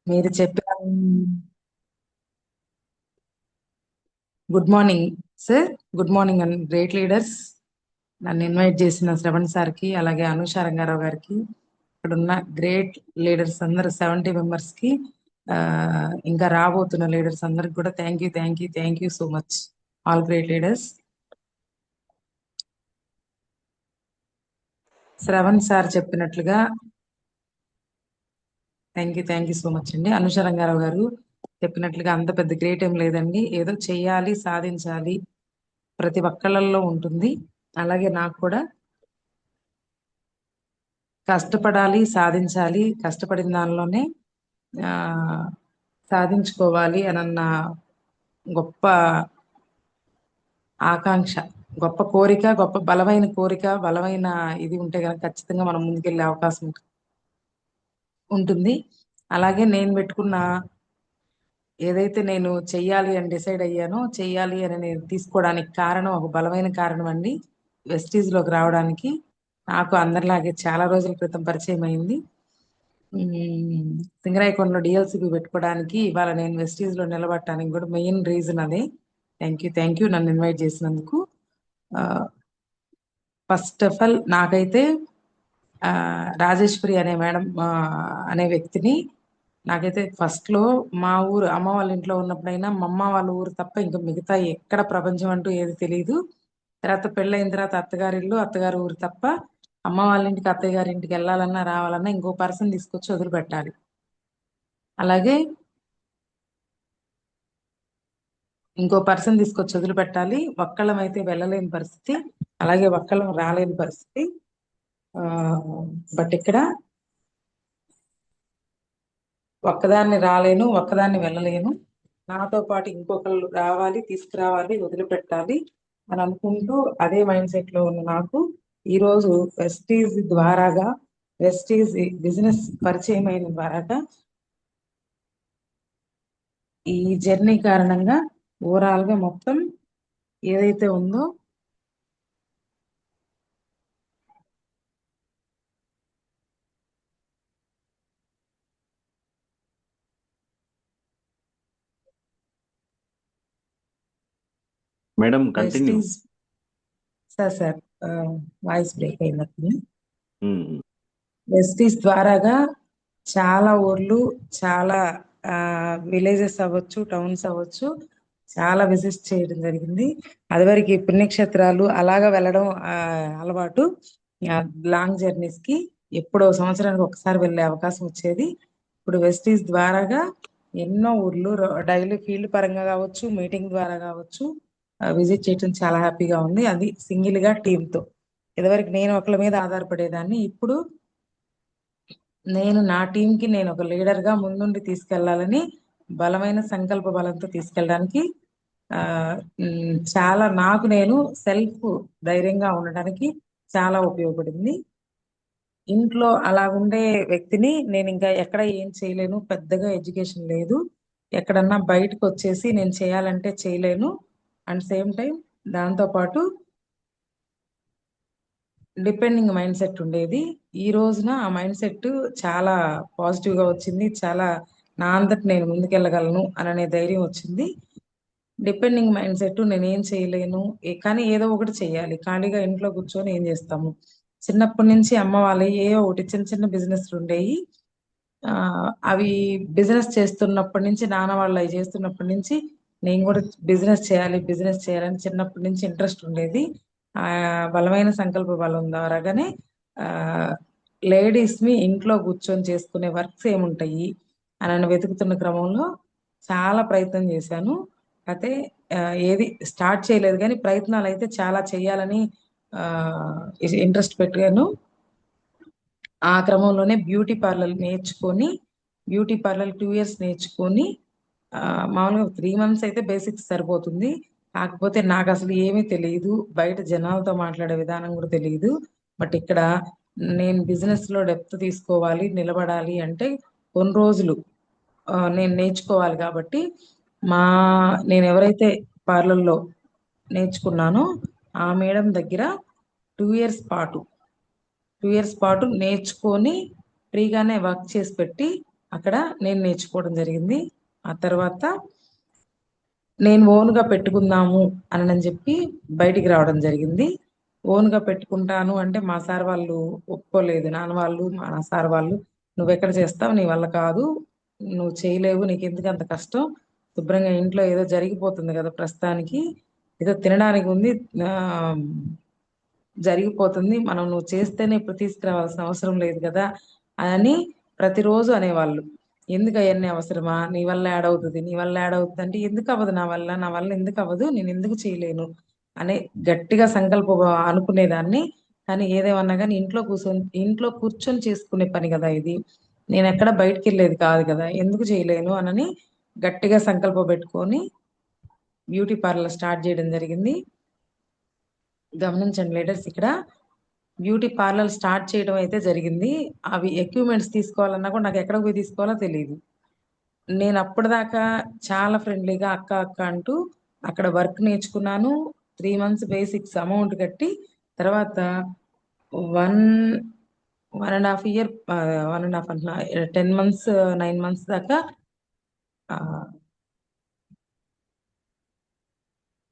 మీరు చెప్పిన good morning sir. Good morning and great leaders. నన్ను ఇన్వైట్ చేసిన శ్రవణ్ సార్కి, అలాగే అనుష రంగారావు గారికి, ఇక్కడ ఉన్న గ్రేట్ లీడర్స్ అందరు 70 మెంబర్స్ కి, ఆ, ఇంకా రాబోతున్న లీడర్స్ అందరికి కూడా thank you, thank you, thank you so much. All great leaders. Shravan sir చెప్పినట్లుగా థ్యాంక్ యూ సో మచ్ అండి. అనుష రంగారావు గారు చెప్పినట్లుగా అంత పెద్ద గ్రేట్ ఏం లేదండి. ఏదో చెయ్యాలి, సాధించాలి, ప్రతి ఒక్కళ్ళల్లో ఉంటుంది. అలాగే నాకు కూడా కష్టపడాలి, సాధించాలి, కష్టపడిన దానిలోనే ఆ సాధించుకోవాలి అనన్న గొప్ప ఆకాంక్ష, గొప్ప కోరిక, గొప్ప బలమైన కోరిక, బలమైన ఇది ఉంటే కనుక ఖచ్చితంగా మనం ముందుకెళ్ళే అవకాశం ఉంటుంది. అలాగే నేను పెట్టుకున్న ఏదైతే నేను చెయ్యాలి అని డిసైడ్ అయ్యానో, చెయ్యాలి అని నేను తీసుకోవడానికి కారణం, ఒక బలమైన కారణం అండి. వెస్టీజ్ లోకి రావడానికి నాకు అందరిలాగే చాలా రోజుల క్రితం పరిచయం అయింది. సింగరాయకొండలో డిఎల్సిపి పెట్టుకోవడానికి ఇవాళ నేను వెస్టీజ్ లో నిలబడటానికి కూడా మెయిన్ రీజన్ అదే. థ్యాంక్ యూ నన్ను ఇన్వైట్ చేసినందుకు. ఫస్ట్ ఆఫ్ ఆల్ నాకైతే రాజేశ్వరి అనే మేడం అనే వ్యక్తిని నాకైతే ఫస్ట్ లో మా ఊరు అమ్మ వాళ్ళ ఇంట్లో ఉన్నప్పుడైనా మా అమ్మ వాళ్ళ ఊరు తప్ప ఇంకా మిగతా ఎక్కడ ప్రపంచం అంటూ ఏది తెలియదు. తర్వాత పెళ్ళైన తర్వాత అత్తగారి ఇల్లు, అత్తగారి ఊరు తప్ప అమ్మ వాళ్ళ ఇంటికి, అత్తయ్య గారి ఇంటికి వెళ్ళాలన్నా రావాలన్నా ఇంకో పర్సన్ తీసుకొచ్చి వదిలిపెట్టాలి. అలాగే ఇంకో పర్సన్ తీసుకొచ్చి వదిలిపెట్టాలి. ఒక్కళ్ళం అయితే వెళ్ళలేని పరిస్థితి, అలాగే ఒక్కళ్ళం రాలేని పరిస్థితి. బట్ ఇక్కడ ఒక్కదాన్ని రాలేను, ఒక్కదాన్ని వెళ్ళలేను, నాతో పాటు ఇంకొకళ్ళు రావాలి, తీసుకురావాలి, వదిలిపెట్టాలి అని అనుకుంటూ అదే మైండ్ సెట్ లో ఉన్న నాకు ఈరోజు వెస్టీజ్ ద్వారాగా, వెస్టీజ్ బిజినెస్ పరిచయం అయిన ద్వారాగా ఈ జర్నీ కారణంగా ఓవరాల్ గా మొత్తం ఏదైతే ఉందో madam continue. Vestige sir sir voice break అయినట్టుంది. వెస్టీస్ ద్వారాగా చాలా ఊర్లు, చాలా విలేజెస్ అవ్వచ్చు, టౌన్స్ అవ్వచ్చు, చాలా విజిట్ చేయడం జరిగింది. అదివరకు పుణ్యక్షేత్రాలు అలాగా వెళ్ళడం అలవాటు. లాంగ్ జర్నీస్ కి ఎప్పుడో సంవత్సరానికి ఒకసారి వెళ్ళే అవకాశం వచ్చేది. ఇప్పుడు వెస్టీస్ ద్వారాగా ఎన్నో ఊర్లు డైలీ ఫీల్డ్ పరంగా కావచ్చు, మీటింగ్ ద్వారా కావచ్చు, విజిట్ చేయడం చాలా హ్యాపీగా ఉంది. అది సింగిల్ గా టీమ్ తో. ఇదివరకు నేను ఒకళ్ళ మీద ఆధారపడేదాన్ని, ఇప్పుడు నేను నా టీంకి నేను ఒక లీడర్ గా ముందుండి తీసుకెళ్లాలని బలమైన సంకల్ప బలంతో తీసుకెళ్ళడానికి చాలా నాకు నేను సెల్ఫ్ ధైర్యంగా ఉండడానికి చాలా ఉపయోగపడింది. ఇంట్లో అలా ఉండే వ్యక్తిని నేను ఇంకా ఎక్కడ ఏం చేయలేను, పెద్దగా ఎడ్యుకేషన్ లేదు, ఎక్కడన్నా బయటకు వచ్చేసి నేను చేయాలంటే చేయలేను. అండ్ సేమ్ టైం దాంతో పాటు డిపెండింగ్ మైండ్ సెట్ ఉండేది. ఈ రోజున ఆ మైండ్ సెట్ చాలా పాజిటివ్ గా వచ్చింది. చాలా నా అంతటి నేను ముందుకెళ్ళగలను అనే ధైర్యం వచ్చింది. డిపెండింగ్ మైండ్ సెట్ నేనేం చేయలేను, కానీ ఏదో ఒకటి చెయ్యాలి, ఖాళీగా ఇంట్లో కూర్చొని ఏం చేస్తాము. చిన్నప్పటి నుంచి అమ్మ వాళ్ళ ఏ ఒకటి చిన్న చిన్న బిజినెస్లు ఉండేవి. ఆ అవి బిజినెస్ చేస్తున్నప్పటి నుంచి, నాన్న వాళ్ళు అవి చేస్తున్నప్పటి నుంచి నేను కూడా బిజినెస్ చేయాలని చిన్నప్పటి నుంచి ఇంట్రెస్ట్ ఉండేది. ఆ బలమైన సంకల్ప బలం ద్వారాగానే ఆ లేడీస్ ని ఇంట్లో కూర్చొని చేసుకునే వర్క్స్ ఏముంటాయి అని వెతుకుతున్న క్రమంలో చాలా ప్రయత్నం చేశాను. అయితే ఆ, ఏది స్టార్ట్ చేయలేదు, కానీ ప్రయత్నాలు అయితే చాలా చేయాలని ఆ ఇంట్రెస్ట్ పెట్టాను. ఆ క్రమంలోనే బ్యూటీ పార్లర్ 2 years నేర్చుకొని, ఆ, మామూలుగా 3 months అయితే బేసిక్స్ సరిపోతుంది. కాకపోతే నాకు అసలు ఏమీ తెలియదు, బయట జనాలతో మాట్లాడే విధానం కూడా తెలియదు. బట్ ఇక్కడ నేను బిజినెస్ లో డెప్త్ తీసుకోవాలి, నిలబడాలి అంటే కొన్ని రోజులు నేను నేర్చుకోవాలి. కాబట్టి మా నేను ఎవరైతే పార్లర్లో నేర్చుకున్నానో ఆ మేడం దగ్గర 2 years పాటు నేర్చుకొని ఫ్రీగానే వర్క్ చేసి పెట్టి అక్కడ నేను నేర్చుకోవడం జరిగింది. ఆ తర్వాత నేను ఓన్గా పెట్టుకుందాము అని చెప్పి బయటికి రావడం జరిగింది. ఓన్గా పెట్టుకుంటాను అంటే మా సార్ వాళ్ళు ఒప్పుకోలేదు. నాన్న వాళ్ళు, మా సార్ వాళ్ళు, నువ్వెక్కడ చేస్తావు, నీ వల్ల కాదు, నువ్వు చేయలేవు, నీకు ఎందుకు అంత కష్టం, శుభ్రంగా ఇంట్లో ఏదో జరిగిపోతుంది కదా ప్రస్తుతానికి, ఏదో తినడానికి ఉంది, ఆ, జరిగిపోతుంది, మనం నువ్వు చేస్తేనే ఇప్పుడు తీసుకురావాల్సిన అవసరం లేదు కదా అని ప్రతిరోజు అనేవాళ్ళు. ఎందుకు అవన్నీ అవసరమా, నీ వల్ల యాడ్ అవుతుంది, నీ వల్ల యాడ్ అవుతుంది అంటే ఎందుకు అవ్వదు, నా వల్ల ఎందుకు అవ్వదు, నేను ఎందుకు చేయలేను అనే గట్టిగా అనుకునేదాన్ని. కానీ ఏదేమన్నా కానీ ఇంట్లో కూర్చొని చేసుకునే పని కదా ఇది, నేను ఎక్కడ బయటికి వెళ్ళేది కాదు కదా, ఎందుకు చేయలేను అనని గట్టిగా సంకల్పం పెట్టుకొని బ్యూటీ పార్లర్ స్టార్ట్ చేయడం జరిగింది. గమనించండి లీడర్స్, ఇక్కడ బ్యూటీ పార్లర్ స్టార్ట్ చేయడం అయితే జరిగింది. అవి ఎక్విప్మెంట్స్ తీసుకోవాలన్నా కూడా నాకు ఎక్కడ పోయి తీసుకోవాలో తెలియదు. నేను అప్పటిదాకా చాలా ఫ్రెండ్లీగా అక్క అక్క అంటూ అక్కడ వర్క్ నేర్చుకున్నాను. 3 మంత్స్ బేసిక్స్ అమౌంట్ కట్టి, తర్వాత వన్ 1.5 ఇయర్, 1.5 అంటున్నా, 10 మంత్స్ 9 మంత్స్ దాకా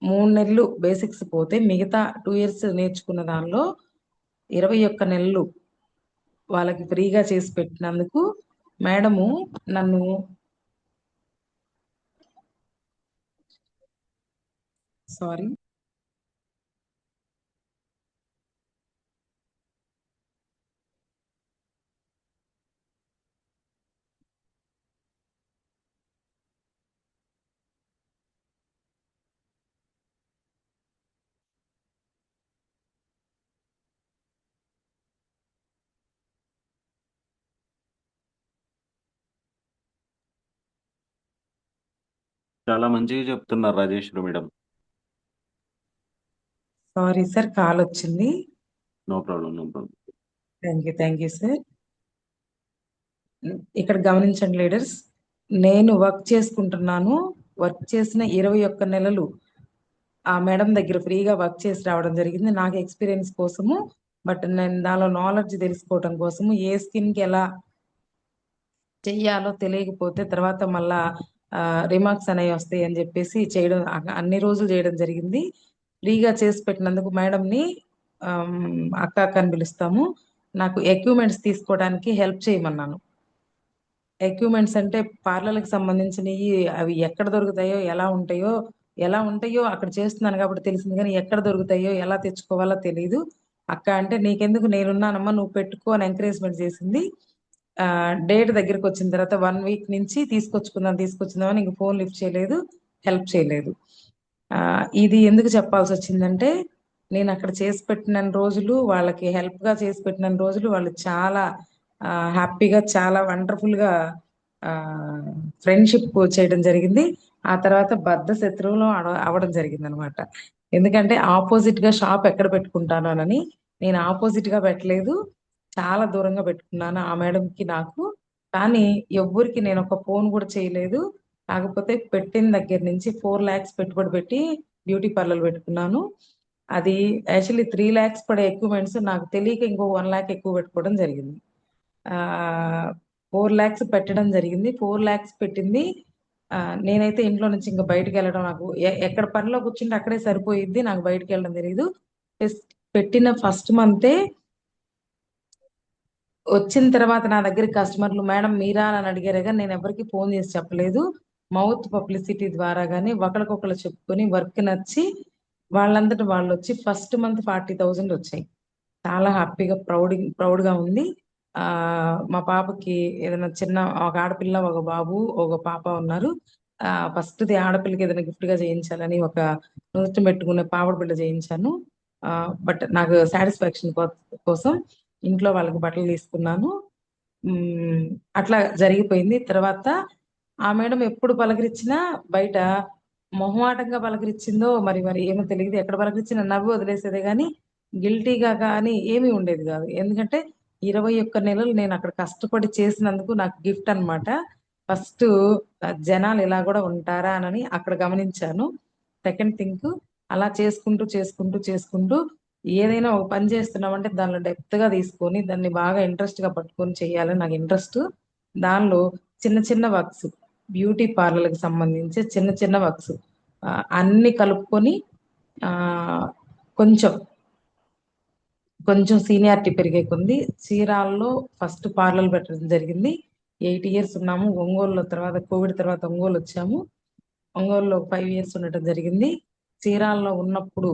3 నెలలు బేసిక్స్ పోతే మిగతా 2 ఇయర్స్ నేర్చుకున్న దానిలో 21 నెలలు వాళ్ళకి ఫ్రీగా చేసి పెట్టినందుకు మేడము నన్ను, సారీ, చాలా మంచిగా చెప్తున్నారు Rajeshwari madam. Sorry sir, call వచ్చింది. No problem, no problem. Thank you sir. ఇక్కడ గమనించండి లీడర్స్, నేను వర్క్ చేసుకుంటున్నాను. వర్క్ చేసిన 21 నెలలు ఆ మేడం దగ్గర ఫ్రీగా వర్క్ చేసి రావడం జరిగింది నాకు ఎక్స్పీరియన్స్ కోసము. బట్ నేను దానిలో నాలెడ్జ్ తెలుసుకోవడం కోసము, ఏ స్కిన్కి ఎలా చెయ్యాలో తెలియకపోతే తర్వాత మళ్ళా రిమార్క్స్ అనేవి వస్తాయి అని చెప్పేసి చేయడం, అన్ని రోజులు చేయడం జరిగింది. ఫ్రీగా చేసి పెట్టినందుకు మేడంని అక్క అక్క అని పిలుస్తాము. నాకు ఎక్విప్మెంట్స్ తీసుకోవడానికి హెల్ప్ చేయమన్నాను. ఎక్విప్మెంట్స్ అంటే పార్లర్కి సంబంధించినవి, అవి ఎక్కడ దొరుకుతాయో, ఎలా ఉంటాయో అక్కడ చేస్తున్నాను కాబట్టి తెలిసింది, కానీ ఎక్కడ దొరుకుతాయో ఎలా తెచ్చుకోవాలో తెలియదు. అక్క అంటే నీకెందుకు, నేనున్నానమ్మా, నువ్వు పెట్టుకో అని ఎంకరేజ్మెంట్ చేసింది. డేట్ దగ్గరికి వచ్చిన తర్వాత 1 వీక్ నుంచి తీసుకొచ్చుకుందాం అని ఇంక ఫోన్ లిఫ్ట్ చేయలేదు, హెల్ప్ చేయలేదు. ఇది ఎందుకు చెప్పాల్సి వచ్చిందంటే, నేను అక్కడ చేసి పెట్టిన రోజులు, వాళ్ళకి హెల్ప్గా చేసి పెట్టిన రోజులు వాళ్ళు చాలా హ్యాపీగా, చాలా వండర్ఫుల్గా ఫ్రెండ్షిప్ చేయడం జరిగింది. ఆ తర్వాత బద్ధ శత్రువులు అవడం జరిగింది అనమాట. ఎందుకంటే ఆపోజిట్గా షాప్ ఎక్కడ పెట్టుకుంటాను అని, నేను ఆపోజిట్గా పెట్టలేదు, చాలా దూరంగా పెట్టుకున్నాను ఆ మేడంకి నాకు. కానీ ఎవ్వరికి నేను ఒక ఫోన్ కూడా చేయలేదు. కాకపోతే పెట్టిన దగ్గర నుంచి 4 lakhs పెట్టుబడి పెట్టి బ్యూటీ పార్లర్ పెట్టుకున్నాను. అది యాక్చువల్లీ 3 lakhs పడే ఎక్విప్మెంట్స్ నాకు తెలియక ఇంకో 1 lakh ఎక్కువ పెట్టుకోవడం జరిగింది. 4 lakhs పెట్టడం జరిగింది. 4 lakhs పెట్టింది. నేనైతే ఇంట్లో నుంచి ఇంకా బయటకు వెళ్ళడం, నాకు ఎక్కడ పనిలో కూర్చుంటే అక్కడే సరిపోయిద్ది, నాకు బయటకు వెళ్ళడం తెలియదు. పెట్టిన ఫస్ట్ మంతే వచ్చిన తర్వాత నా దగ్గర కస్టమర్లు మేడం మీరా అని అడిగారే కానీ నేను ఎవరికి ఫోన్ చేసి చెప్పలేదు. మౌత్ పబ్లిసిటీ ద్వారా కానీ ఒకరికొకరు చెప్పుకొని వర్క్ నచ్చి వాళ్ళంతట వాళ్ళు వచ్చి ఫస్ట్ మంత్ 40,000 వచ్చాయి. చాలా హ్యాపీగా ప్రౌడ్గా ఉంది. మా పాపకి ఏదైనా చిన్న, ఒక ఆడపిల్ల ఒక బాబు ఒక పాప ఉన్నారు. ఫస్ట్ది ఆడపిల్లకి ఏదైనా గిఫ్ట్గా చేయించాలని ఒక నృత్యం పెట్టుకునే పాపడ బిడ్డ చేయించాను. బట్ నాకు సాటిస్ఫాక్షన్ కోసం ఇంట్లో వాళ్ళకి బట్టలు తీసుకున్నాను. అట్లా జరిగిపోయింది. తర్వాత ఆ మేడం ఎప్పుడు పలకరించినా బయట మొహమాటంగా పలకరించిందో మరి మరి ఏమో తెలియదు, ఎక్కడ పలకరించినా నవ్వి వదిలేసేదే కానీ గిల్టీగా కానీ ఏమీ ఉండేది కాదు. ఎందుకంటే 21 నెలలు నేను అక్కడ కష్టపడి చేసినందుకు నాకు గిఫ్ట్ అన్నమాట. ఫస్ట్ జనాలు ఇలా కూడా ఉంటారా అని అక్కడ గమనించాను. సెకండ్ థింగ్, అలా చేసుకుంటూ చేసుకుంటూ చేసుకుంటూ ఏదైనా ఒక పని చేస్తున్నామంటే దానిలో డెప్త్ గా తీసుకొని దాన్ని బాగా ఇంట్రెస్ట్ గా పట్టుకొని చేయాలని నాకు ఇంట్రెస్ట్. దానిలో చిన్న చిన్న వర్క్స్, బ్యూటీ పార్లర్కి సంబంధించి చిన్న చిన్న వర్క్స్ అన్ని కలుపుకొని ఆ, కొంచెం కొంచెం సీనియారిటీ పెరిగే కొంది చీరాల్లో ఫస్ట్ పార్లర్ పెట్టడం జరిగింది. 8 years ఉన్నాము. ఒంగోలులో తర్వాత కోవిడ్ తర్వాత ఒంగోలు వచ్చాము. ఒంగోలులో 5 years ఉండటం జరిగింది. చీరాల్లో ఉన్నప్పుడు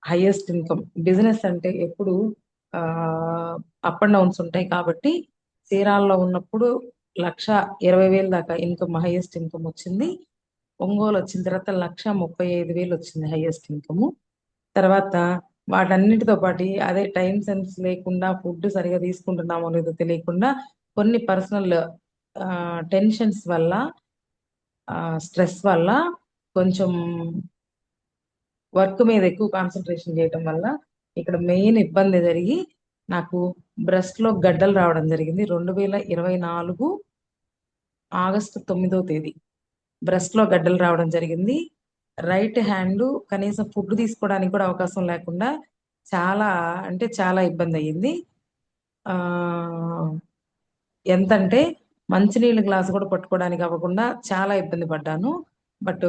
హైయెస్ట్ ఇన్కమ్, బిజినెస్ అంటే ఎప్పుడు అప్ అండ్ డౌన్స్ ఉంటాయి కాబట్టి చీరాల్లో ఉన్నప్పుడు 1,20,000 దాకా ఇన్కమ్, హైయెస్ట్ ఇన్కమ్ వచ్చింది. ఒంగోలు వచ్చిన తర్వాత 1,35,000 వచ్చింది హైయెస్ట్ ఇన్కమ్. తర్వాత వాటన్నిటితో పాటు అదే టైం సెన్స్ లేకుండా ఫుడ్ సరిగా తీసుకుంటున్నామో లేదో తెలియకుండా కొన్ని పర్సనల్ టెన్షన్స్ వల్ల, స్ట్రెస్ వల్ల, కొంచెం వర్క్ మీద ఎక్కువ కాన్సన్ట్రేషన్ చేయటం వల్ల ఇక్కడ మెయిన్ ఇబ్బంది జరిగి నాకు బ్రెస్ట్ లో గడ్డలు రావడం జరిగింది. 2024 ఆగస్టు 9వ తేదీ బ్రెస్ట్ లో గడ్డలు రావడం జరిగింది. రైట్ హ్యాండ్ కనీసం ఫుడ్ తీసుకోవడానికి కూడా అవకాశం లేకుండా చాలా అంటే చాలా ఇబ్బంది అయ్యింది. ఆ ఎంతంటే మంచినీళ్ళ గ్లాస్ కూడా పట్టుకోవడానికి అవ్వకుండా చాలా ఇబ్బంది పడ్డాను. బట్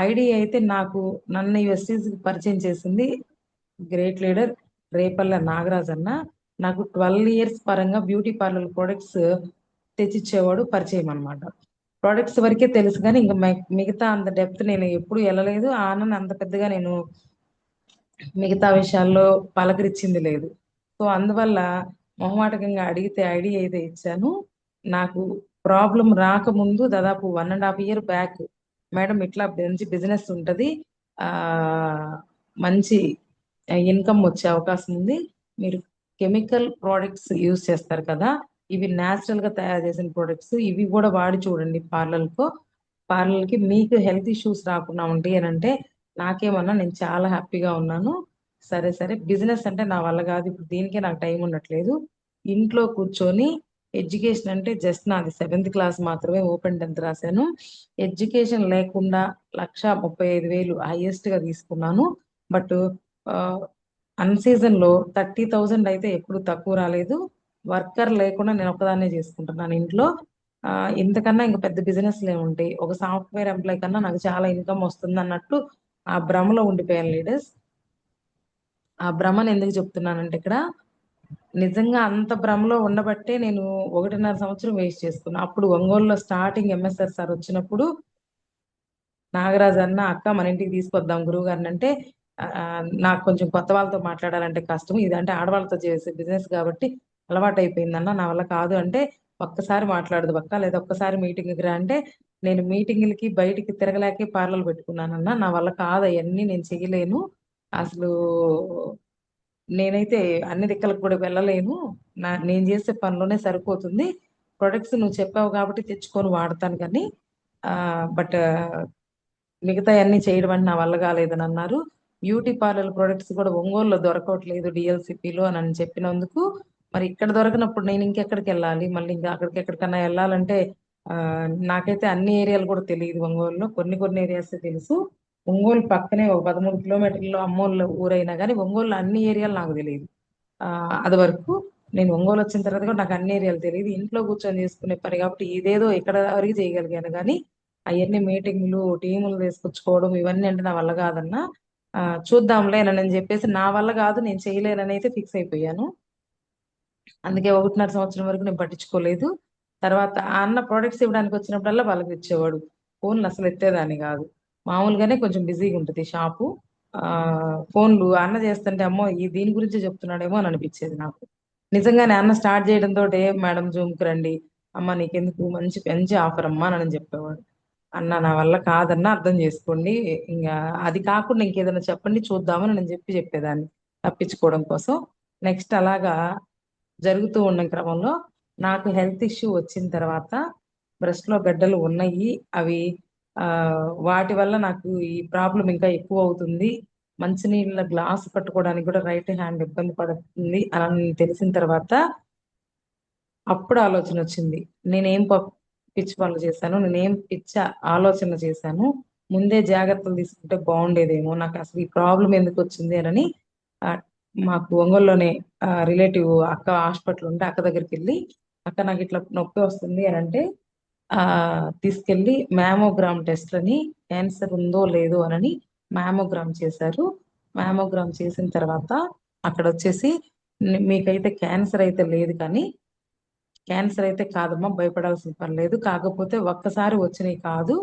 ఐడియా అయితే నాకు నన్ను యుఎస్సీకి పరిచయం చేసింది గ్రేట్ లీడర్ రేపల్ల నాగరాజ్ అన్న. నాకు 12 years పరంగా బ్యూటీ పార్లర్ ప్రొడక్ట్స్ తెచ్చిచ్చేవాడు, పరిచయం అనమాట. ప్రొడక్ట్స్ వరకే తెలుసు కానీ ఇంకా మిగతా అంత డెప్త్ నేను ఎప్పుడు వెళ్ళలేదు. ఆ అన్నని అంత పెద్దగా నేను మిగతా విషయాల్లో పలకరించింది లేదు. సో అందువల్ల మొహమాటకంగా అడిగితే ఐడియా అయితే ఇచ్చాను. నాకు ప్రాబ్లం రాకముందు దాదాపు 1.5 year బ్యాక్, మేడం ఇట్లా మంచి బిజినెస్ ఉంటుంది, ఆ మంచి ఇన్కమ్ వచ్చే అవకాశం ఉంది, మీరు కెమికల్ ప్రోడక్ట్స్ యూజ్ చేస్తారు కదా, ఇవి న్యాచురల్ గా తయారు చేసిన ప్రోడక్ట్స్, ఇవి కూడా వాడి చూడండి పార్లర్కి మీకు హెల్త్ ఇష్యూస్ రాకుండా ఉంటాయి అని అంటే నాకేమన్నా నేను చాలా హ్యాపీగా ఉన్నాను. సరే సరే బిజినెస్ అంటే నా వల్ల కాదు, ఇప్పుడు దీనికే నాకు టైం ఉండట్లేదు, ఇంట్లో కూర్చొని ఎడ్యుకేషన్ అంటే జస్ట్ నాది 7th క్లాస్ మాత్రమే, ఓపెన్ 10th రాశాను. ఎడ్యుకేషన్ లేకుండా 1,35,000 హైయెస్ట్ గా తీసుకున్నాను. బట్ అన్ సీజన్ లో 30,000 అయితే ఎప్పుడు తక్కువ రాలేదు. వర్కర్ లేకుండా నేను ఒక్కదాన్నే చేసుకుంటున్నాను ఇంట్లో. ఆ, ఇంతకన్నా ఇంకా పెద్ద బిజినెస్లు ఏముంటాయి, ఒక సాఫ్ట్వేర్ ఎంప్లాయ్ కన్నా నాకు చాలా ఇన్కమ్ వస్తుంది అన్నట్టు ఆ భ్రమలో ఉండిపోయాను లీడర్స్. ఆ భ్రమను ఎందుకు చెప్తున్నానంటే ఇక్కడ నిజంగా అంత భ్రమలో ఉండబట్టే నేను 1.5 సంవత్సరం వేస్ట్ చేసుకున్నా. అప్పుడు ఒంగోలులో స్టార్టింగ్ ఎంఎస్ఆర్ సార్ వచ్చినప్పుడు నాగరాజు అన్న, అక్క మన ఇంటికి తీసుకొద్దాం గురువు గారిని అంటే ఆ, నాకు కొంచెం కొత్త వాళ్ళతో మాట్లాడాలంటే కష్టం, ఇది అంటే ఆడవాళ్ళతో చేసే బిజినెస్ కాబట్టి అలవాటు అయిపోయిందన్న, నా వల్ల కాదు అంటే ఒక్కసారి మాట్లాడదు పక్క, లేదా ఒక్కసారి మీటింగ్కి రా అంటే నేను మీటింగ్లకి బయటికి తిరగలేకే పార్లర్ పెట్టుకున్నానన్న, నా వల్ల కాదు అవన్నీ, నేను చేయలేను అసలు, నేనైతే అన్ని దిక్కలకు కూడా వెళ్ళలేను, నేను చేసే పనిలోనే సరిపోతుంది, ప్రొడక్ట్స్ నువ్వు చెప్పావు కాబట్టి తెచ్చుకొని వాడతాను కానీ బట్ మిగతా అన్ని చేయడం అంటే నా వల్ల కాలేదని అన్నారు. బ్యూటీ పార్లర్ ప్రొడక్ట్స్ కూడా ఒంగోలులో దొరకట్లేదు డిఎల్సిపిలో అని చెప్పినందుకు, మరి ఇక్కడ దొరకనప్పుడు నేను ఇంకెక్కడికి వెళ్ళాలి, మళ్ళీ ఇంకా అక్కడికి ఎక్కడికన్నా వెళ్ళాలంటే ఆ, నాకైతే అన్ని ఏరియాలు కూడా తెలియదు ఒంగోలులో, కొన్ని కొన్ని ఏరియాస్ తెలుసు. ఒంగోలు పక్కనే ఒక 13 కిలోమీటర్లో అమ్మోళ్ళ ఊరైనా కానీ ఒంగోలులో అన్ని ఏరియాలు నాకు తెలియదు. ఆ, అది వరకు నేను ఒంగోలు వచ్చిన తర్వాత కూడా నాకు అన్ని ఏరియాలు తెలియదు. ఇంట్లో కూర్చొని చేసుకునే పని కాబట్టి ఇదేదో ఇక్కడ వరకు చేయగలిగాను కానీ అవన్నీ మీటింగ్లు టీములు తీసుకొచ్చుకోవడం ఇవన్నీ అంటే నా వల్ల కాదన్నా. చూద్దాంలే అని చెప్పేసి నా వల్ల కాదు నేను చేయలేనని అయితే ఫిక్స్ అయిపోయాను. అందుకే 1.5 సంవత్సరం వరకు నేను పట్టించుకోలేదు. తర్వాత ఆ అన్న ప్రోడక్ట్స్ ఇవ్వడానికి వచ్చినప్పుడల్లా వాళ్ళకి ఇచ్చేవాడు, ఫోన్లు అసలు ఎత్తేదాన్ని కాదు. మామూలుగానే కొంచెం బిజీగా ఉంటుంది షాపు. ఆ ఫోన్లు ఆ అన్న చేస్తుంటే అమ్మో ఈ దీని గురించి చెప్తున్నాడేమో అని అనిపించేది నాకు. నిజంగానే అన్న స్టార్ట్ చేయడంతో మేడం జూమ్కి రండి, అమ్మ నీకెందుకు మంచి మంచి ఆఫర్ అమ్మా అని చెప్పేవాడు. అన్న నా వల్ల కాదన్నా అర్థం చేసుకోండి, ఇంకా అది కాకుండా ఇంకేదైనా చెప్పండి చూద్దామని నేను చెప్పేదాన్ని తప్పించుకోవడం కోసం. నెక్స్ట్ అలాగా జరుగుతూ ఉన్న క్రమంలో నాకు హెల్త్ ఇష్యూ వచ్చిన తర్వాత బ్రెస్ట్ లో గడ్డలు ఉన్నాయి, అవి ఆ వాటి వల్ల నాకు ఈ ప్రాబ్లం ఇంకా ఎక్కువ అవుతుంది, మంచినీళ్ళ గ్లాస్ పట్టుకోవడానికి కూడా రైట్ హ్యాండ్ ఇబ్బంది పడుతుంది అని తెలిసిన తర్వాత అప్పుడు ఆలోచన వచ్చింది, నేనేం పిచ్చి పనులు చేశాను, నేనేం పిచ్చ ఆలోచన చేశాను, ముందే జాగ్రత్తలు తీసుకుంటే బాగుండేదేమో, నాకు అసలు ఈ ప్రాబ్లం ఎందుకు వచ్చింది అని ఆ, మాకు ఒంగోలులోనే రిలేటివ్ అక్క హాస్పిటల్ ఉంటే అక్క దగ్గరికి వెళ్ళి, అక్క నాకు ఇట్లా నొప్పి వస్తుంది అని అంటే తీసుకెళ్లి మ్యామోగ్రామ్ టెస్ట్లని క్యాన్సర్ ఉందో లేదో అని మ్యామోగ్రామ్ చేశారు. మ్యామోగ్రామ్ చేసిన తర్వాత అక్కడ వచ్చేసి మీకైతే క్యాన్సర్ అయితే లేదు, కానీ క్యాన్సర్ అయితే కాదమ్మా, భయపడాల్సిన పని లేదు. కాకపోతే ఒక్కసారి వచ్చినవి కాదు,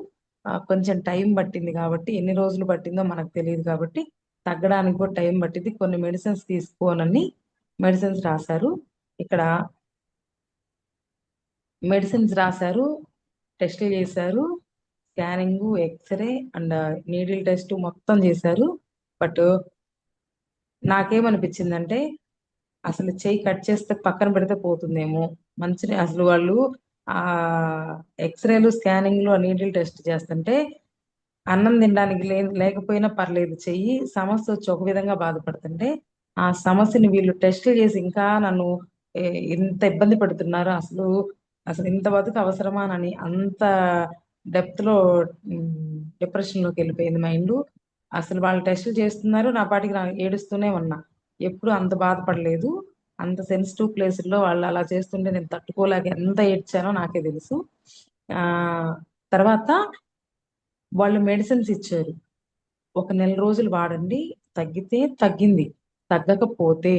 కొంచెం టైం పట్టింది కాబట్టి, ఎన్ని రోజులు పట్టిందో మనకు తెలియదు కాబట్టి తగ్గడానికి కూడా టైం పట్టింది. కొన్ని మెడిసిన్స్ తీసుకోనని మెడిసిన్స్ రాశారు. ఇక్కడ మెడిసిన్స్ రాశారు, టెస్టులు చేశారు, scanning, x-ray and needle test మొత్తం చేశారు. బట్ నాకేమనిపించిందంటే, అసలు చెయ్యి కట్ చేస్తే పక్కన పెడితే పోతుందేమో, మంచిని అసలు వాళ్ళు ఆ ఎక్స్రేలు, స్కానింగ్లు, ఆ నీడిల్ టెస్ట్ చేస్తుంటే అన్నం తినడానికి లేకపోయినా పర్లేదు, చెయ్యి సమస్య వచ్చి ఒక విధంగా బాధపడుతుంటే ఆ సమస్యని వీళ్ళు టెస్టులు చేసి ఇంకా నన్ను ఇంత ఇబ్బంది పెడుతున్నారు. అసలు అసలు ఇంత బతుకు అవసరమా అని అంత డెప్త్ లో డిప్రెషన్ లోకి వెళ్ళిపోయింది మైండ్. అసలు వాళ్ళు టెస్టులు చేస్తున్నారు, నా పాటికి నా ఏడుస్తూనే ఉన్నా. ఎప్పుడు అంత బాధపడలేదు. అంత సెన్సిటివ్ ప్లేసుల్లో వాళ్ళు అలా చేస్తుంటే నేను తట్టుకోలేక ఎంత ఏడ్చానో నాకే తెలుసు. ఆ తర్వాత వాళ్ళు మెడిసిన్స్ ఇచ్చారు, ఒక నెల రోజులు వాడండి, తగ్గితే తగ్గింది, తగ్గకపోతే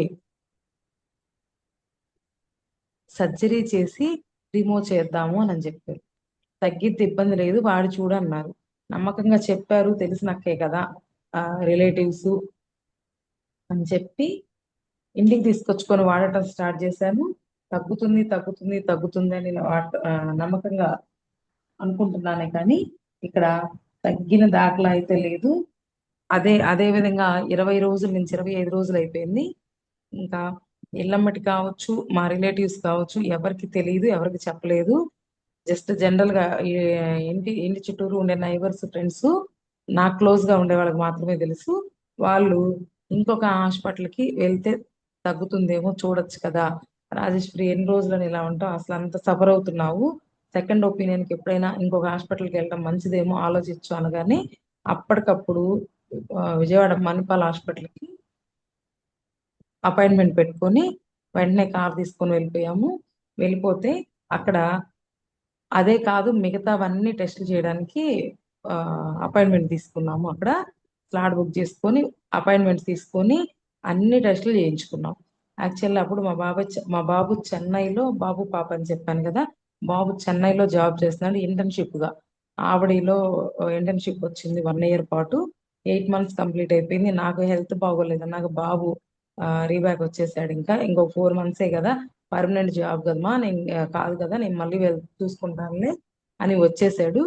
సర్జరీ చేసి రిమూవ్ చేద్దాము అని చెప్పారు. తగ్గితే ఇబ్బంది లేదు, వాడి చూడన్నారు. నమ్మకంగా చెప్పారు, తెలిసినక్కే కదా రిలేటివ్స్ అని చెప్పి ఇంటికి తీసుకొచ్చుకొని వాడటం స్టార్ట్ చేశాను. తగ్గుతుంది తగ్గుతుంది తగ్గుతుంది అని నమ్మకంగా అనుకుంటున్నానే కానీ ఇక్కడ తగ్గిన దాఖలా అయితే లేదు. అదే విధంగా 20 రోజుల నుంచి 25 రోజులు అయిపోయింది. ఇంకా ఇళ్ళమ్మటి కావచ్చు, మా రిలేటివ్స్ కావచ్చు, ఎవరికి తెలియదు, ఎవరికి చెప్పలేదు. జస్ట్ జనరల్ గా ఇంటి చుట్టూరు ఉండే నైబర్స్, ఫ్రెండ్స్, నాకు క్లోజ్ గా ఉండే వాళ్ళకి మాత్రమే తెలుసు. వాళ్ళు ఇంకొక హాస్పిటల్ కి వెళ్తే తగ్గుతుందేమో, చూడొచ్చు కదా రాజేశ్వరి, ఎన్ని రోజులని ఇలా ఉంటావు, అసలు అంత సఫర్ అవుతున్నావు, సెకండ్ ఒపీనియన్ కి ఎప్పుడైనా ఇంకొక హాస్పిటల్కి వెళ్ళడం మంచిదేమో ఆలోచించు అనగానే అప్పటికప్పుడు విజయవాడ మణిపాల్ హాస్పిటల్కి అపాయింట్మెంట్ పెట్టుకొని వెంటనే కార్ తీసుకొని వెళ్ళిపోయాము. వెళ్ళిపోతే అక్కడ అదే కాదు, మిగతావన్నీ టెస్టులు చేయడానికి అపాయింట్మెంట్ తీసుకున్నాము. అక్కడ స్లాట్ బుక్ చేసుకొని అపాయింట్మెంట్ తీసుకొని అన్ని టెస్టులు చేయించుకున్నాం. యాక్చువల్లీ అప్పుడు మా బాబు చెన్నైలో, బాబు పాప అని చెప్పాను కదా, బాబు చెన్నైలో జాబ్ చేస్తున్నాడు ఇంటర్న్షిప్ గా. ఆవిడలో ఇంటర్న్షిప్ వచ్చింది 1 ఇయర్ పాటు, 8 months కంప్లీట్ అయిపోయింది. నాకు హెల్త్ బాగోలేదు, నాకు బాబు రీబ్యాక్ వచ్చేసాడు. ఇంకో 4 months కదా, పర్మనెంట్ జాబ్ కదమ్మా, నేను కాదు కదా, నేను మళ్ళీ చూసుకుంటానులే అని వచ్చేసాడు.